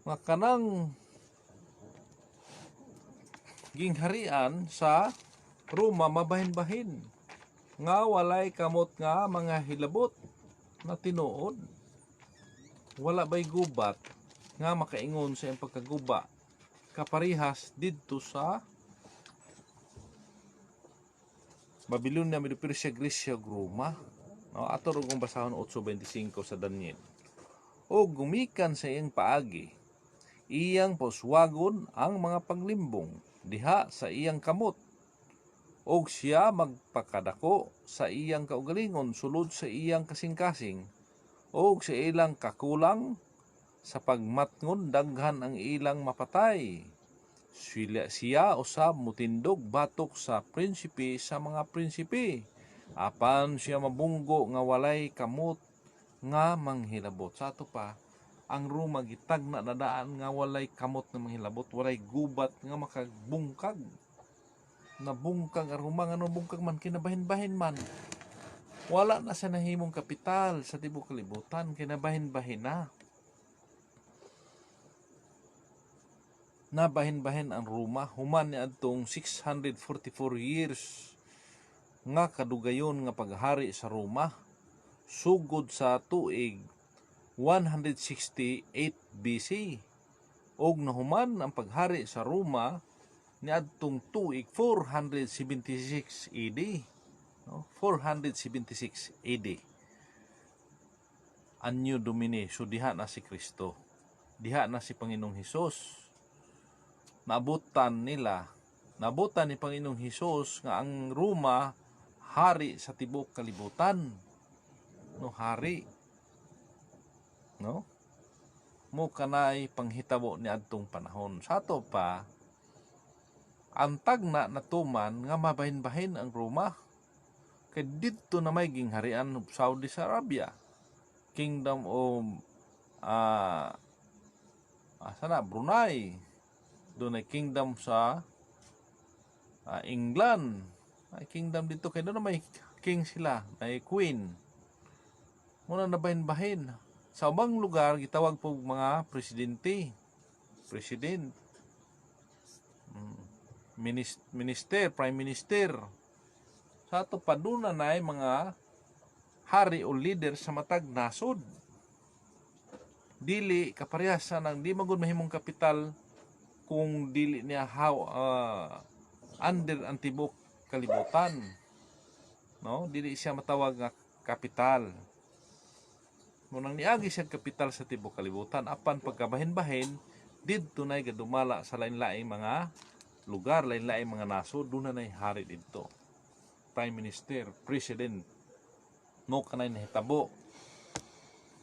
nga kanang gingharian sa Roma mabahin-bahin nga walay kamot nga mga hilabot na tinuod, wala bay gubat nga makaingon sa iyang pagkaguba kaparihas didto sa Babylonia, Medo-Persia, Grecia, Roma. No, ato ro kung basahon 8:25 sa Daniel. O gumikan sa iyang paagi, iyang poswagon ang mga paglimbong diha sa iyang kamot, og siya magpakadako sa iyang kaugalingon sulod sa iyang kasing-kasing, og sa ilang kakulang sa pagmatngon daghan ang ilang mapatay. Siya usab mutindog batok sa prinsipe sa mga prinsipe, apan siya mabunggo nga walay kamot nga manghilabot. Sa ato pa, ang Roma gitagna na daan nga walay kamot nga manghilabot, walay gubat nga makagbungkag. Nabungkag ang Roma, nga bungkag man kinabahin-bahin man. Wala na sa nahimong kapital sa tibuok kalibutan, kinabahin-bahin na. Nabahin-bahin ang Roma, human ni adtong 644 years nga kadugayon nga paghari sa Roma, sugod sa tuig 168 BC, og nahuman ang paghari sa Roma ni adtong tuig 476 AD. No? 476 AD. Anyo Domini, so diha na si Kristo, diha na si Panginoong Hesus. Nabutan ni Panginoong Hesus nga ang Roma hari sa tibuok kalibutan. No, hari. No? Mo kanay panghitabo ni adtong panahon. Sa ato pa, ang tagna natuman nga mabahin-bahin ang Roma. Kay dito na may gingharian ng Saudi Arabia, Kingdom of Brunei, doon ay kingdom sa England, ay kingdom dito, kay doon na may king sila, may queen. Muna nabahin-bahin. Sa ubang lugar gitawag po mga presidente, president, minister, prime minister. Sa ato pa doon na mga hari o leader sa matag nasod. Dili kaparehas ng di magud mahimong kapital kung dili niya under ang tibuok kalibutan. No, dili siya matawag nga kapital. Munang niagi siya kapital sa tibuok kalibutan, apan pagkabahin-bahin didto nay gadumala sa lain-laing mga lugar, lain-laing mga nasod, doon na hari didto. Prime Minister, President, no kanay nahitabo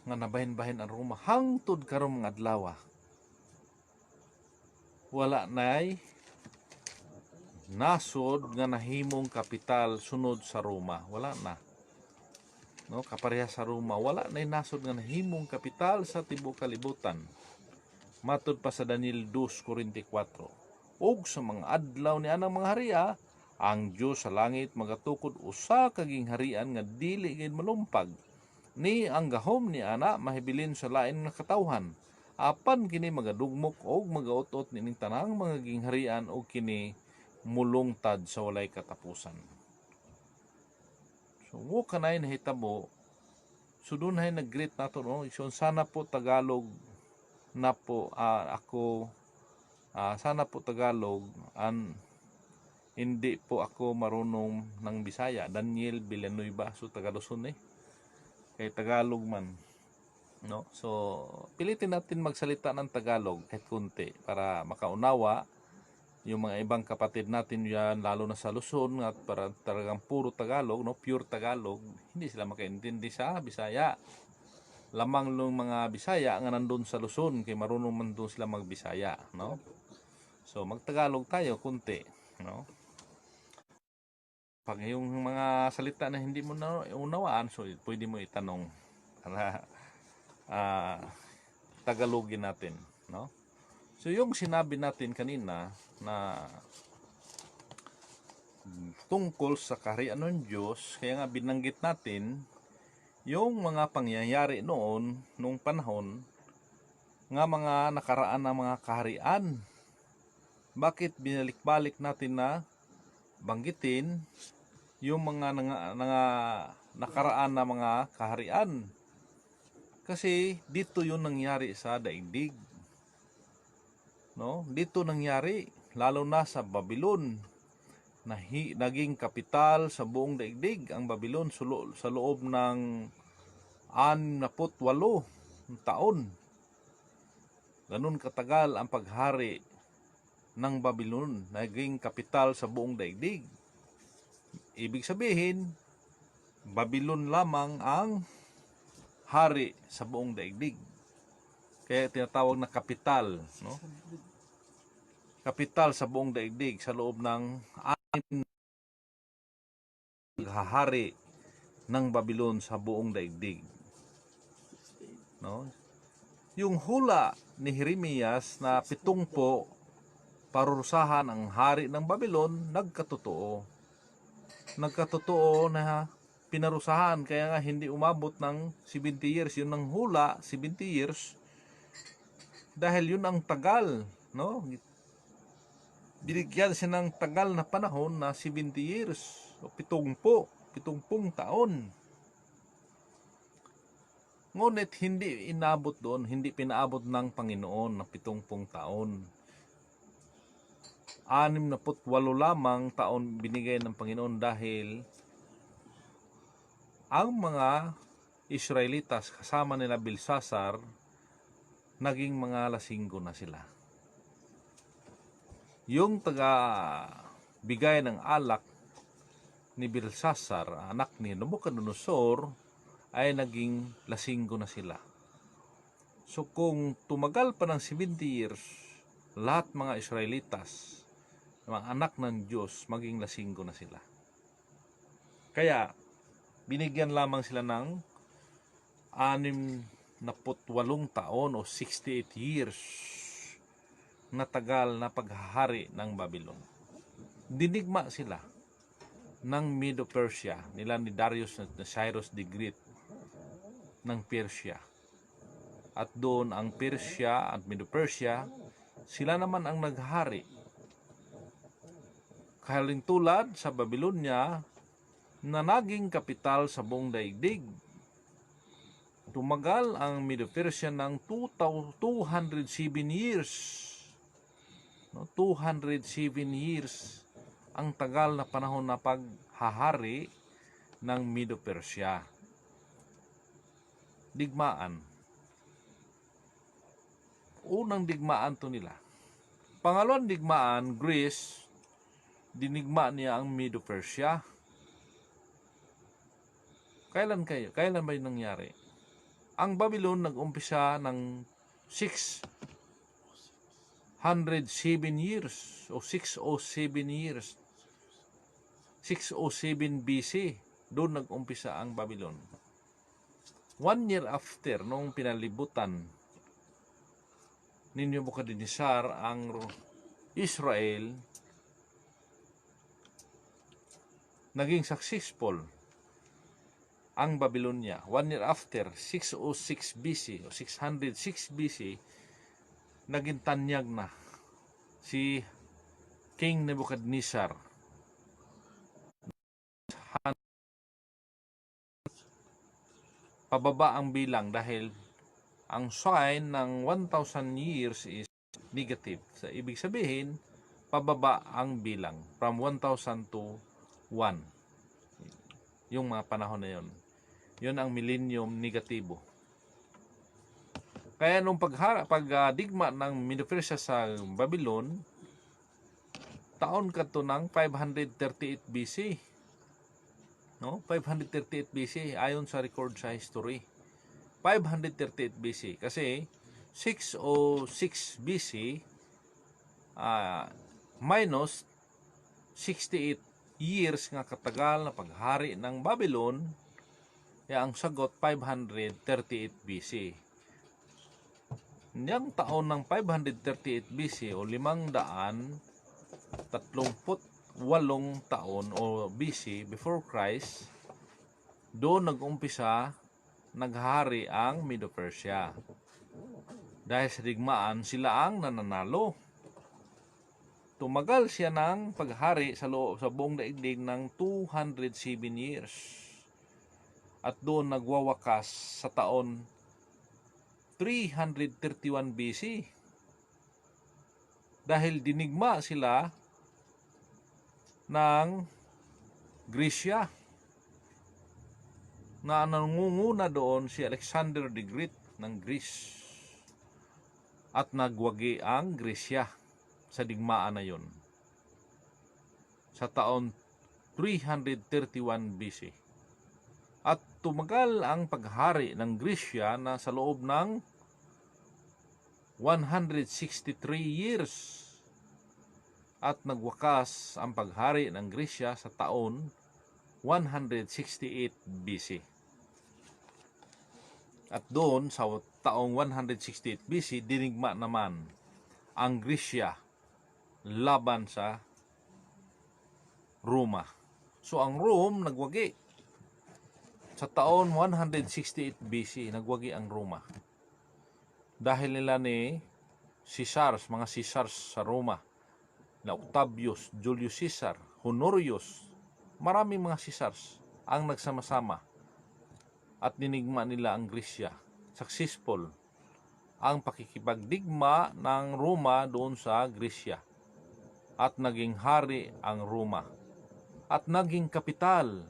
nga nabahin-bahin ang Roma hangtod karong mga adlaw. Wala nay nasod nga nahimong kapital sunod sa Roma, wala na. No, kapareha sa Roma, wala nay nasod nga nahimong kapital sa tibuok kalibutan. Matud pa sa Daniel 2:44. Og sa mga adlaw ni anang mga hariya, ang Dios sa langit magatukod usa ka gingharian nga dili gid malumpag, ni ang gahom ni ana mahibilin sa lain nga katawhan. Apan kini magadugmok og magautot nining tanang mga gingharian og kini mulungtad sa walay katapusan. So mo kanay nahitabo, sudunhay nag-greet nato, no? So, sana po Tagalog na po sana po Tagalog hindi po ako marunong ng Bisaya. Daniel Villanueva, so Tagaluson kay Tagalog man. No? So, pilitin natin magsalita ng Tagalog kahit kunti para makaunawa yung mga ibang kapatid natin yan, lalo na sa Luzon, at para talagang puro Tagalog, no? Pure Tagalog, hindi sila makaintindi sa Bisaya. lamang ng mga Bisaya nga nandun sa Luzon kay marunong man doon sila magbisaya, no? So magtagalog tayo kunti, no? Pag yung mga salita na hindi mo na unawaan, so pwede mo itanong para Tagalogin natin, no? So yung sinabi natin kanina na tungkol sa kaharian ng Diyos, kaya nga binanggit natin yung mga pangyayari noon, nung panahon, nga mga nakaraan na mga kaharian. Bakit binalik-balik natin na banggitin yung mga nakaraan na mga kaharian? Kasi dito yun nangyari sa daigdig. No? Dito nangyari, lalo na sa Babylon. Naging kapital sa buong daigdig ang Babylon sa loob ng 68 taon. Ganun katagal ang paghari ng Babylon, naging kapital sa buong daigdig. Ibig sabihin, Babylon lamang ang hari sa buong daigdig. Kaya tinatawag na kapital, no? Kapital sa buong daigdig sa loob ng hahari ng Babylon sa buong daigdig. No? Yung hula ni Jeremias na 70 parurusahan ang hari ng Babylon, nagkatotoo. Nagkatotoo na pinarusahan, kaya nga hindi umabot ng 70 years. Yun ang hula, 70 years. Dahil yun ang tagal, no? Binigyan siya ng tagal na panahon na 70 years. O 70 taon. Ngunit hindi inabot doon, hindi pinaabot ng Panginoon ng 70 taon. 68 lamang taon binigay ng Panginoon dahil ang mga Israelitas kasama nila Belshazzar naging mga lasinggo na sila. Yung bigay ng alak ni Belshazzar, anak ni Nabucodonosor, ay naging lasinggo na sila. So kung tumagal pa ng 70 years, lahat mga Israelitas, mga anak ng Diyos, maging lasinggo na sila. Kaya binigyan lamang sila ng 68 taon o 68 years na tagal na paghahari ng Babylon. Dinigma sila ng Medo-Persia, nila ni Darius na Cyrus the Great ng Persia. At doon ang Persia at Medo-Persia, sila naman ang naghari. Kalintulad sa Babylonia na naging kapital sa buong daigdig. Tumagal ang Medo-Persia ng 207 years. 207 years ang tagal na panahon na paghahari ng Medo-Persia. Digmaan. Unang digmaan to nila. Pangalawang digmaan, Greece, dinigma niya ang Medo-Persia. Kailan ba yung nangyari? Ang Babylon nag-umpisa ng 607 years o 607 years. 607 BC, doon nag-umpisa ang Babylon. 1 year after, nung pinalibutan ni Nebuchadnezzar ang Israel, naging successful ang Babylonia. 1 year after, 606 BC o 606 BC, naging tanyag na si King Nebuchadnezzar. Pababa ang bilang dahil ang sign ng 1,000 years is negative. So, ibig sabihin, pababa ang bilang from 1,000 to 1. Yung mga panahon na yun. Yun ang millennium negatibo. Kaya nung pagdigma ng Medo-Persia sa Babylon, taon kadto ng 538 BC. No? 538 BC ayon sa record sa history. 538 BC. Kasi 606 BC minus 68 years nga katagal na paghari ng Babylon, ang sagot 538 BC. Niyang taon ng 538 BC o 538 taon o BC before Christ, doon nag-umpisa naghari ang Medo-Persia. Dahil sa digmaan, sila ang nananalo. Tumagal siya ng paghari sa buong daigdig ng 207 years. At doon nagwawakas sa taon 331 BC. Dahil dinigma sila ng Grisya, na nangunguna doon si Alexander the Great ng Greece. At nagwagi ang Grisya sa digmaan na yon sa taon 331 BC. At tumagal ang paghari ng Grisya na sa loob ng 163 years. At nagwakas ang paghari ng Grisya sa taon 168 BC. At doon sa taong 168 BC, dinigma naman ang Grisya laban sa Roma. So ang Rome nagwagi. Sa taon 168 BC, nagwagi ang Roma. Dahil nila ni Caesars, mga Caesars sa Roma, na Octavius, Julius Caesar, Honorius, maraming mga Caesars ang nagsama-sama at dinigma nila ang Grisya. Successful ang pakikipagdigma ng Roma doon sa Grisya. At naging hari ang Roma. At naging kapital.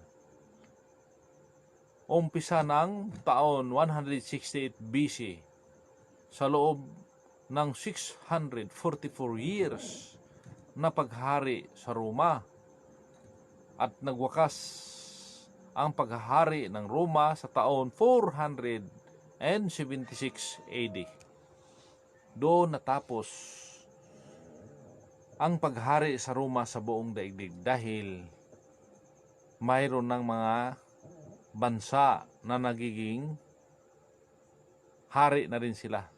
Umpisa ng taon 168 BC sa loob ng 644 years na paghari sa Roma. At nagwakas ang paghahari ng Roma sa taon 476 AD. Doon natapos ang paghari sa Roma sa buong daigdig dahil mayroon ng mga bansa na nagiging hari na rin sila.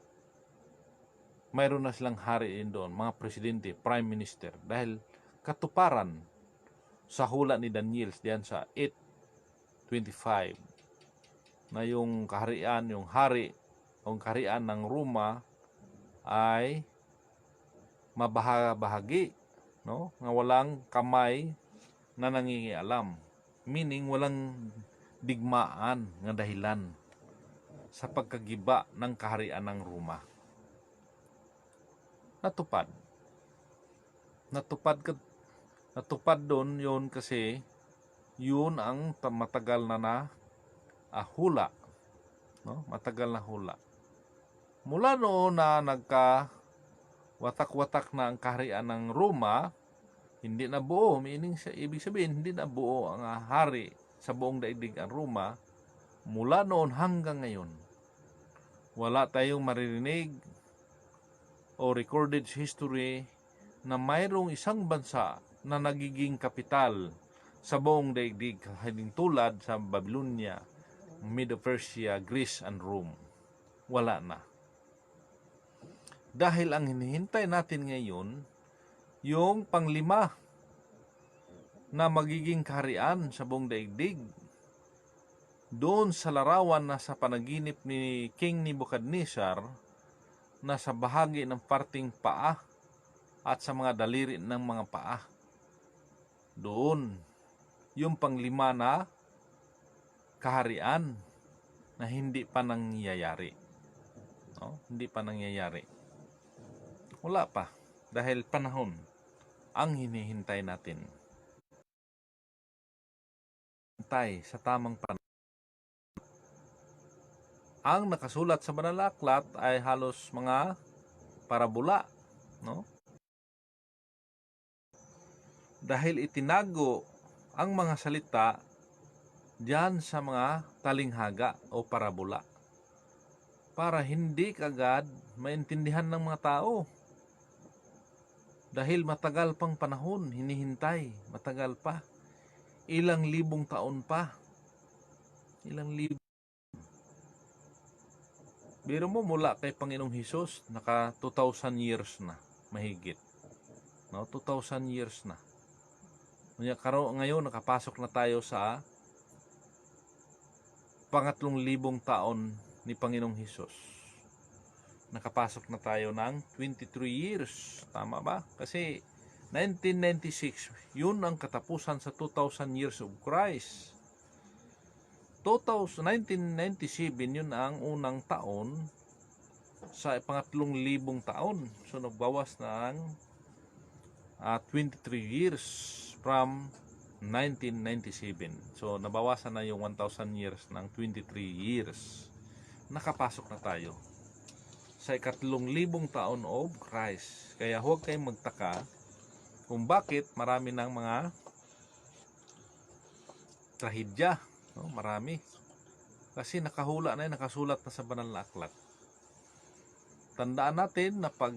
Mayroon na silang hari din doon, mga presidente, prime minister, dahil katuparan sa hula ni Daniel diyan sa 8:25 na yung kaharian, yung hari, yung kaharian ng Roma ay mabahagi, no? Nga walang kamay na nangingialam. Meaning walang digmaan nga dahilan sa pagkagiba ng kaharian ng Roma. Natupad doon yun kasi yun ang matagal na hula, no? Matagal na hula. Mula noon na watak-watak na ang kaharian ng Roma, hindi na buo. Ibig sabihin, hindi na buo ang hari sa buong daigdig ang Roma. Mula noon hanggang ngayon, wala tayong maririnig o recorded history na mayroong isang bansa na nagiging kapital sa buong daigdig, tulad sa Babylonia, Medo-Persia, Greece, and Rome. Wala na. Dahil ang hinihintay natin ngayon, yung panglima na magiging kaharian sa buong daigdig, doon sa larawan na sa panaginip ni King Nebuchadnezzar, na sa bahagi ng parting paa at sa mga daliri ng mga paa. Doon, yung panglima na kaharian na hindi pa nangyayari. No? Hindi pa nangyayari. Wala pa. Dahil panahon ang hinihintay natin. Hintay sa tamang panahon. Ang nakasulat sa Banal na Aklat ay halos mga parabola, no? Dahil itinago ang mga salita diyan sa mga talinghaga o parabola. para hindi kagad maintindihan ng mga tao. Dahil matagal pang panahon, hinihintay, matagal pa. Ilang libong taon pa. Ilang libong. Biro mo mula kay Panginoong Hesus, naka 2,000 years na, mahigit. No, 2,000 years na. Ngayon nakapasok na tayo sa pangatlong libong taon ni Panginoong Hesus. Nakapasok na tayo ng 23 years. Tama ba? Kasi 1996, yun ang katapusan sa 2,000 years of Christ. 1997, yun ang unang taon sa pangatlong libong taon. So nagbawas ng 23 years from 1997. So nabawasan na yung 1,000 years ng 23 years. Nakapasok na tayo sa ikatlong libong taon of Christ. Kaya huwag kayong magtaka kung bakit marami ng mga trahedya. No? Marami. Kasi nakahula na yun, nakasulat na sa banal na aklat. Tandaan natin na pag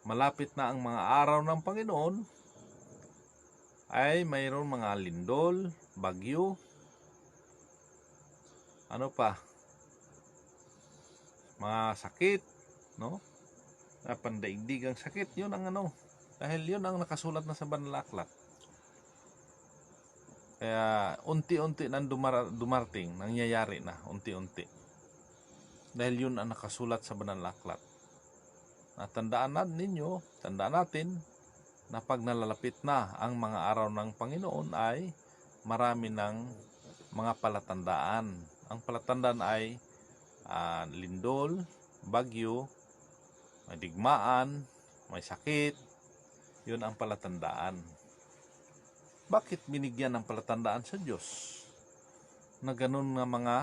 malapit na ang mga araw ng Panginoon, ay mayroon mga lindol, bagyo, ano pa, mga sakit, no? Pandaigdigang sakit, yun ang ano, dahil yun ang nakasulat na sa banal na aklat. Kaya unti-unti nang dumarating, nangyayari na unti-unti. Dahil yun ang nakasulat sa banal na aklat. Tandaan natin na pag nalalapit na ang mga araw ng Panginoon ay marami ng mga palatandaan. Ang palatandaan ay lindol, bagyo, may digmaan, may sakit. Yun ang palatandaan. Bakit binigyan ng palatandaan sa Diyos na ganun nga mga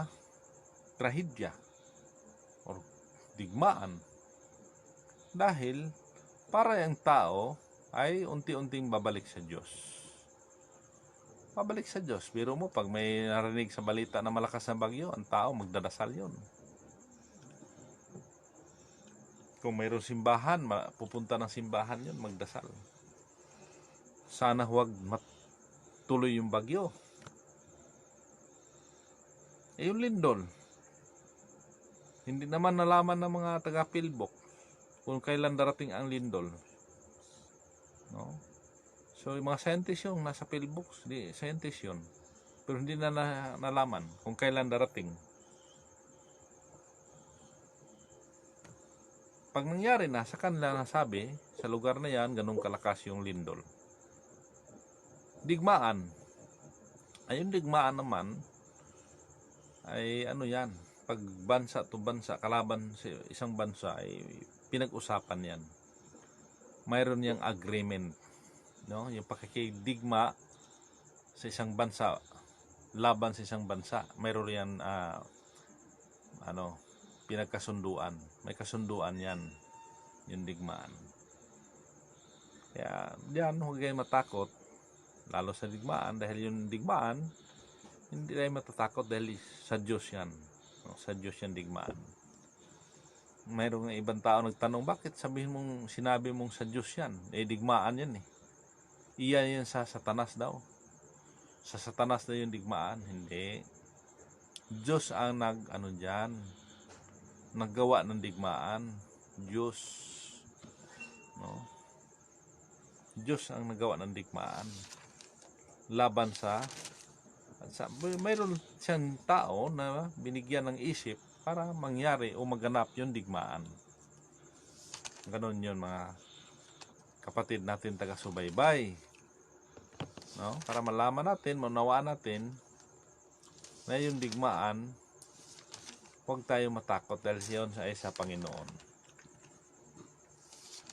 trahedya o digmaan? Dahil para ang tao ay unti-unting babalik sa Diyos. Babalik sa Diyos. Biro mo, pag may narinig sa balita na malakas na bagyo, ang tao magdadasal yun. Kung mayroong simbahan, pupunta ng simbahan yun, magdasal. Sana huwag matuloy yung bagyo. Yung lindol, hindi naman nalaman ng mga taga-Pilbok kung kailan darating ang lindol. No? So, yung mga scientist yung nasa Pilbok, scientist yun. Pero hindi na nalaman kung kailan darating. Pag nangyari na, sa kanila nasabi, sa lugar na yan, ganun kalakas yung lindol. Digmaan. Ayun digmaan naman, ay ano yan, pag bansa to bansa, kalaban sa isang bansa, ay pinag-usapan yan. Mayroon yang agreement. No? Yung pakikidigma sa isang bansa, laban sa isang bansa, mayroon yan, pinagkasunduan. May kasunduan yan, yung digmaan. Kaya diyan, huwag kayo matakot, lalo sa digmaan, dahil yung digmaan, hindi tayo matatakot dahil sa Diyos yan. No, sa Diyos yan digmaan. Mayroong ibang tao nagtanong, bakit sinabi mong sa Diyos yan? Digmaan yan eh. Iyan yan sa Satanas daw. Sa Satanas na yung digmaan. Hindi. Diyos ang naggawa ng digmaan. Diyos. No? Diyos ang naggawa ng digmaan. Laban mayroon siyang tao na binigyan ng isip para mangyari o maganap yung digmaan. Ganon yun mga kapatid natin taga-subaybay. No? Para malaman natin, maunawaan natin na yung digmaan, huwag tayo matakot dahil siyon sa Panginoon.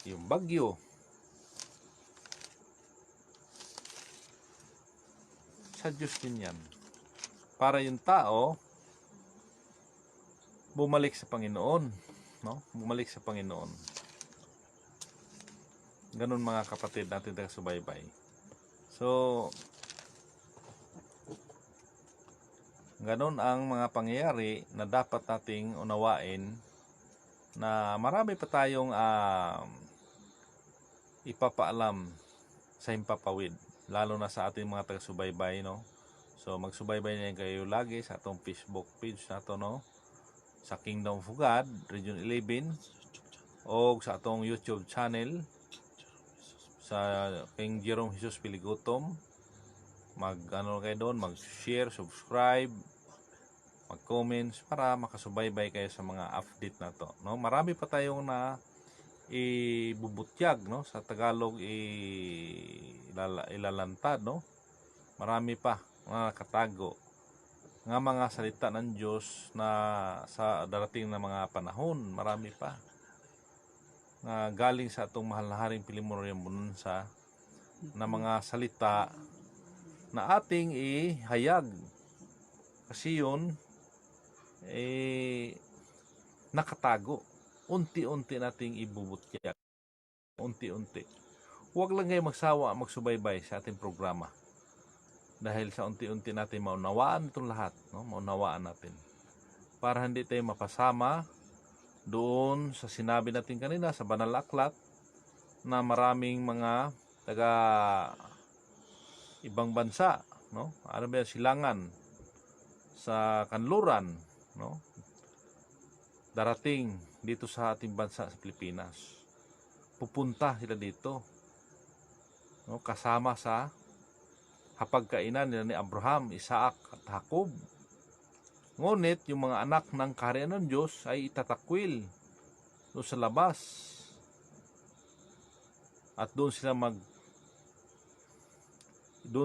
Yung bagyo, sa Diyos din yan. Para yung tao bumalik sa Panginoon, no? Bumalik sa Panginoon. Ganun mga kapatid natin taga-subaybay. So Ganon ang mga pangyayari na dapat nating unawain na marami pa tayong ipapaalam sa himpapawid, lalo na sa ating mga taga-subaybay, no? So magsubaybay na kayo lagi sa atong Facebook page nato, no? Sa Kingdom of God, Region 11, o sa atong YouTube channel sa King Jerome Jesus Piligutom. Mag-ano kayo doon, mag-share, subscribe, mag-comments para makasubaybay kayo sa mga update na to, no? Marami pa tayong na ibubutyag, no? Sa Tagalog ilalantad, no? Marami pa mga nakatago nga mga salita ng Diyos na sa darating na mga panahon. Marami pa na galing sa atong mahal na Haring Pilimon Bonanza na mga salita na ating ihayag, kasi yun nakatago. Unti-unti nating ibubutyag, unti-unti. Huwag lang kayo magsawa magsubaybay sa ating programa, dahil sa unti-unti natin maunawaan itong lahat, no? Maunawaan natin para hindi tayo mapasama doon sa sinabi natin kanina sa Banal na Aklat na maraming mga taga ibang bansa, no? Ano ba silangan sa kanluran, no? Darating dito sa ating bansa sa Pilipinas. Pupunta sila dito, no? Kasama sa hapagkainan nila ni Abraham, Isaac at Jacob. Ngunit yung mga anak ng kaharian ng Diyos ay itatakwil doon sa labas, at doon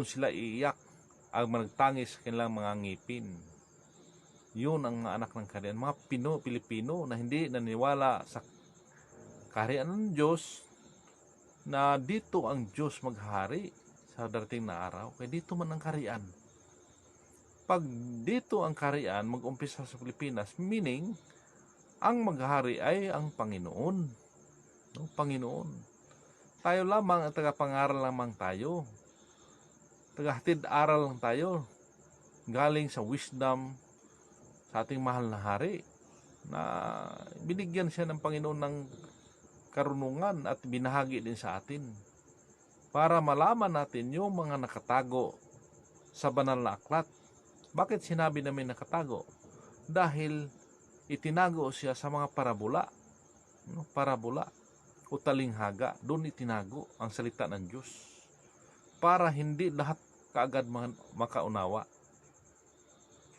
sila iiyak ang magtangis sa kanilang mga ngipin. Yun ang mga anak ng kaharian, mga Pilipino na hindi naniwala sa kaharian ng Diyos, na dito ang Diyos maghari sa darating na araw. Kaya dito man ang kaharian. Pag dito ang kaharian mag-umpisa sa Pilipinas, meaning ang maghari ay ang Panginoon, no? Panginoon. Tayo lamang ang tagapangaral lamang tayo. Tagahatid aral lang tayo galing sa wisdom sa ating mahal na hari, na binigyan siya ng Panginoon ng karunungan at binahagi din sa atin para malaman natin yung mga nakatago sa Banal na Aklat. Bakit sinabi namin nakatago? Dahil itinago siya sa mga parabola, no? Parabola o talinghaga. Doon itinago ang salita ng Diyos para hindi lahat kaagad makaunawa,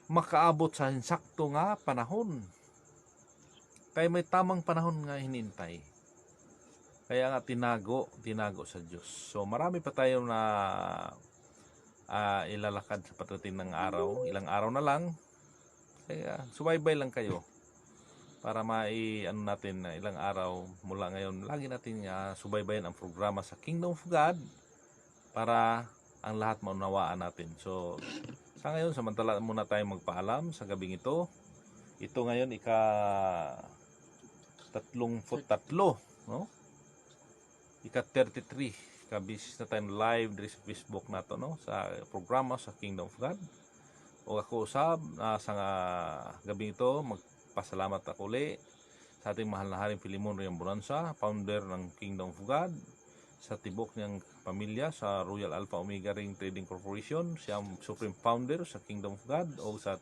makaabot sa insakto nga panahon. Kaya may tamang panahon nga hinintay. Kaya nga tinago sa Diyos. So marami pa tayo na ilalakad sa pagdating ng araw. Ilang araw na lang. Kaya subaybay lang kayo para ano natin na ilang araw mula ngayon. Lagi natin subaybayan ang programa sa Kingdom of God para ang lahat maunawaan natin. So sa ngayon, samantala muna tayong magpaalam sa gabing ito. Ito ngayon ika-33, no? Ika-33. Kabisis na tayong live diri sa Facebook nato, no? Sa programa sa Kingdom of God. O ako usab sa gabing ito, magpasalamat ako uli sa ating mahal na Haring Pilimon Bonanza, founder ng Kingdom of God, sa tibok niyang pamilya sa Royal Alpha Omega Ring Trading Corporation. Siya ang supreme founder sa Kingdom of God o sa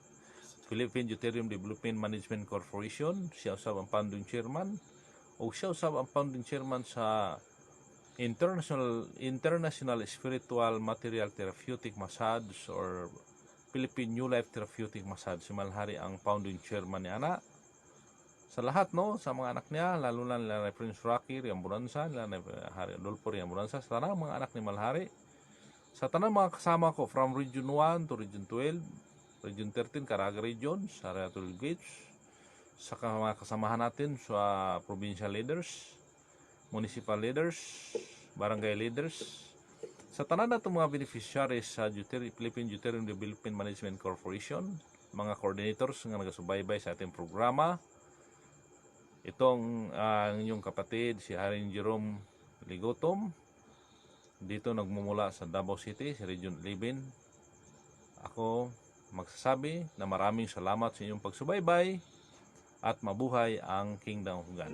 Philippine Deuterium Development Management Corporation. Siya usab ang founding chairman, o siya usab ang founding chairman sa International Spiritual Material Therapeutic Massage or Philippine New Life Therapeutic Massage. Si Malhari ang founding chairman ni Ana. Sa lahat, no, sa mga anak niya, lalo na nila Prince Rocky Riamburanza, nila Hari Adolfo Riamburanza, sa tanang mga anak ni Malhari, sa tanang mga kasama ko from Region 1 to Region 12, Region 13, Caraga Region, sa Ariatul Gates, sa mga kasamahan natin sa provincial leaders, municipal leaders, barangay leaders, sa tanan na itong mga beneficiaries sa Philippine Deuterium Development Management Corporation, mga coordinators nga nagasubaybay sa ating programa. Itong inyong kapatid, si Haring Jerome Ligotom, dito nagmumula sa Davao City, sa Region 11. Ako, magsasabi na maraming salamat sa inyong pagsubaybay at mabuhay ang Kingdom of God.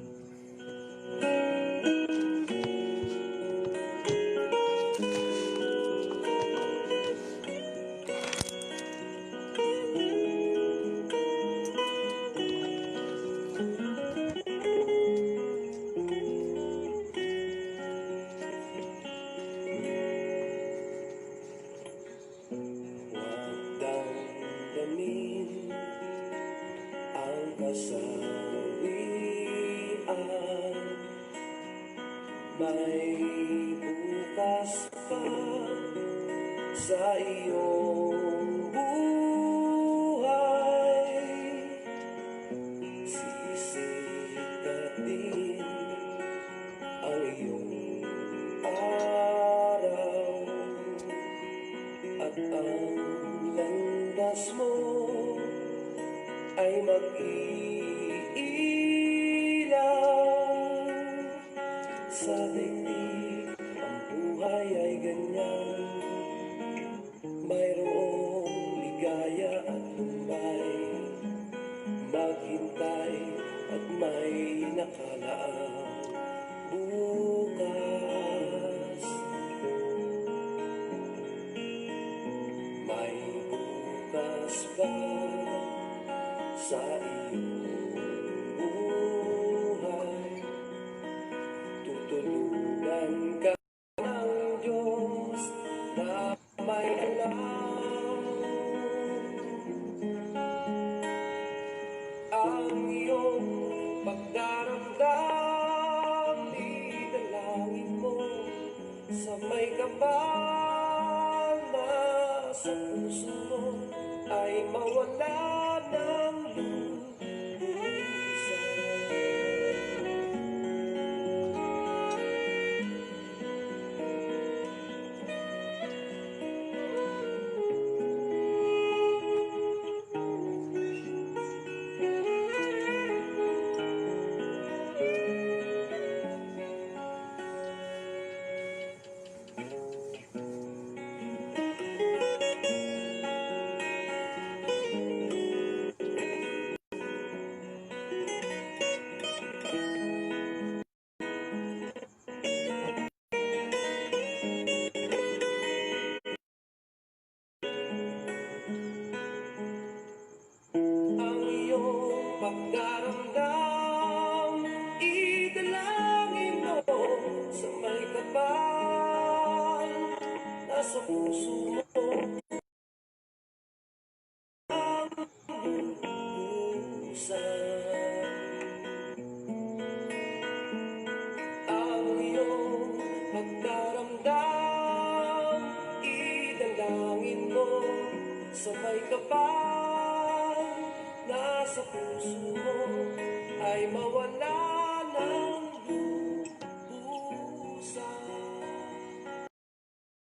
Damdamin ang kasawian, may bukas pa sa iyong buhay. Sisikatin ang iyong araw at ang landas mo ay mag-iilaw. Sa daigdig ang buhay ay ganyan, mayroong ligaya at lumbay, maghintay at may nakalaang bukas. May bukas pa sa iyong buhay. Tutulungan ka ng Diyos na may alam. Ang iyong pagdaramdam, idalangin mo sa may kapal na sa puso mo ay mawala ng lubusan. Ang iyong pagdaramdam, idalangin mo sa may kapal na sa puso mo ang lubusan. Ang iyong pagdaramdam, idalangin mo sa may kapal na sa puso mo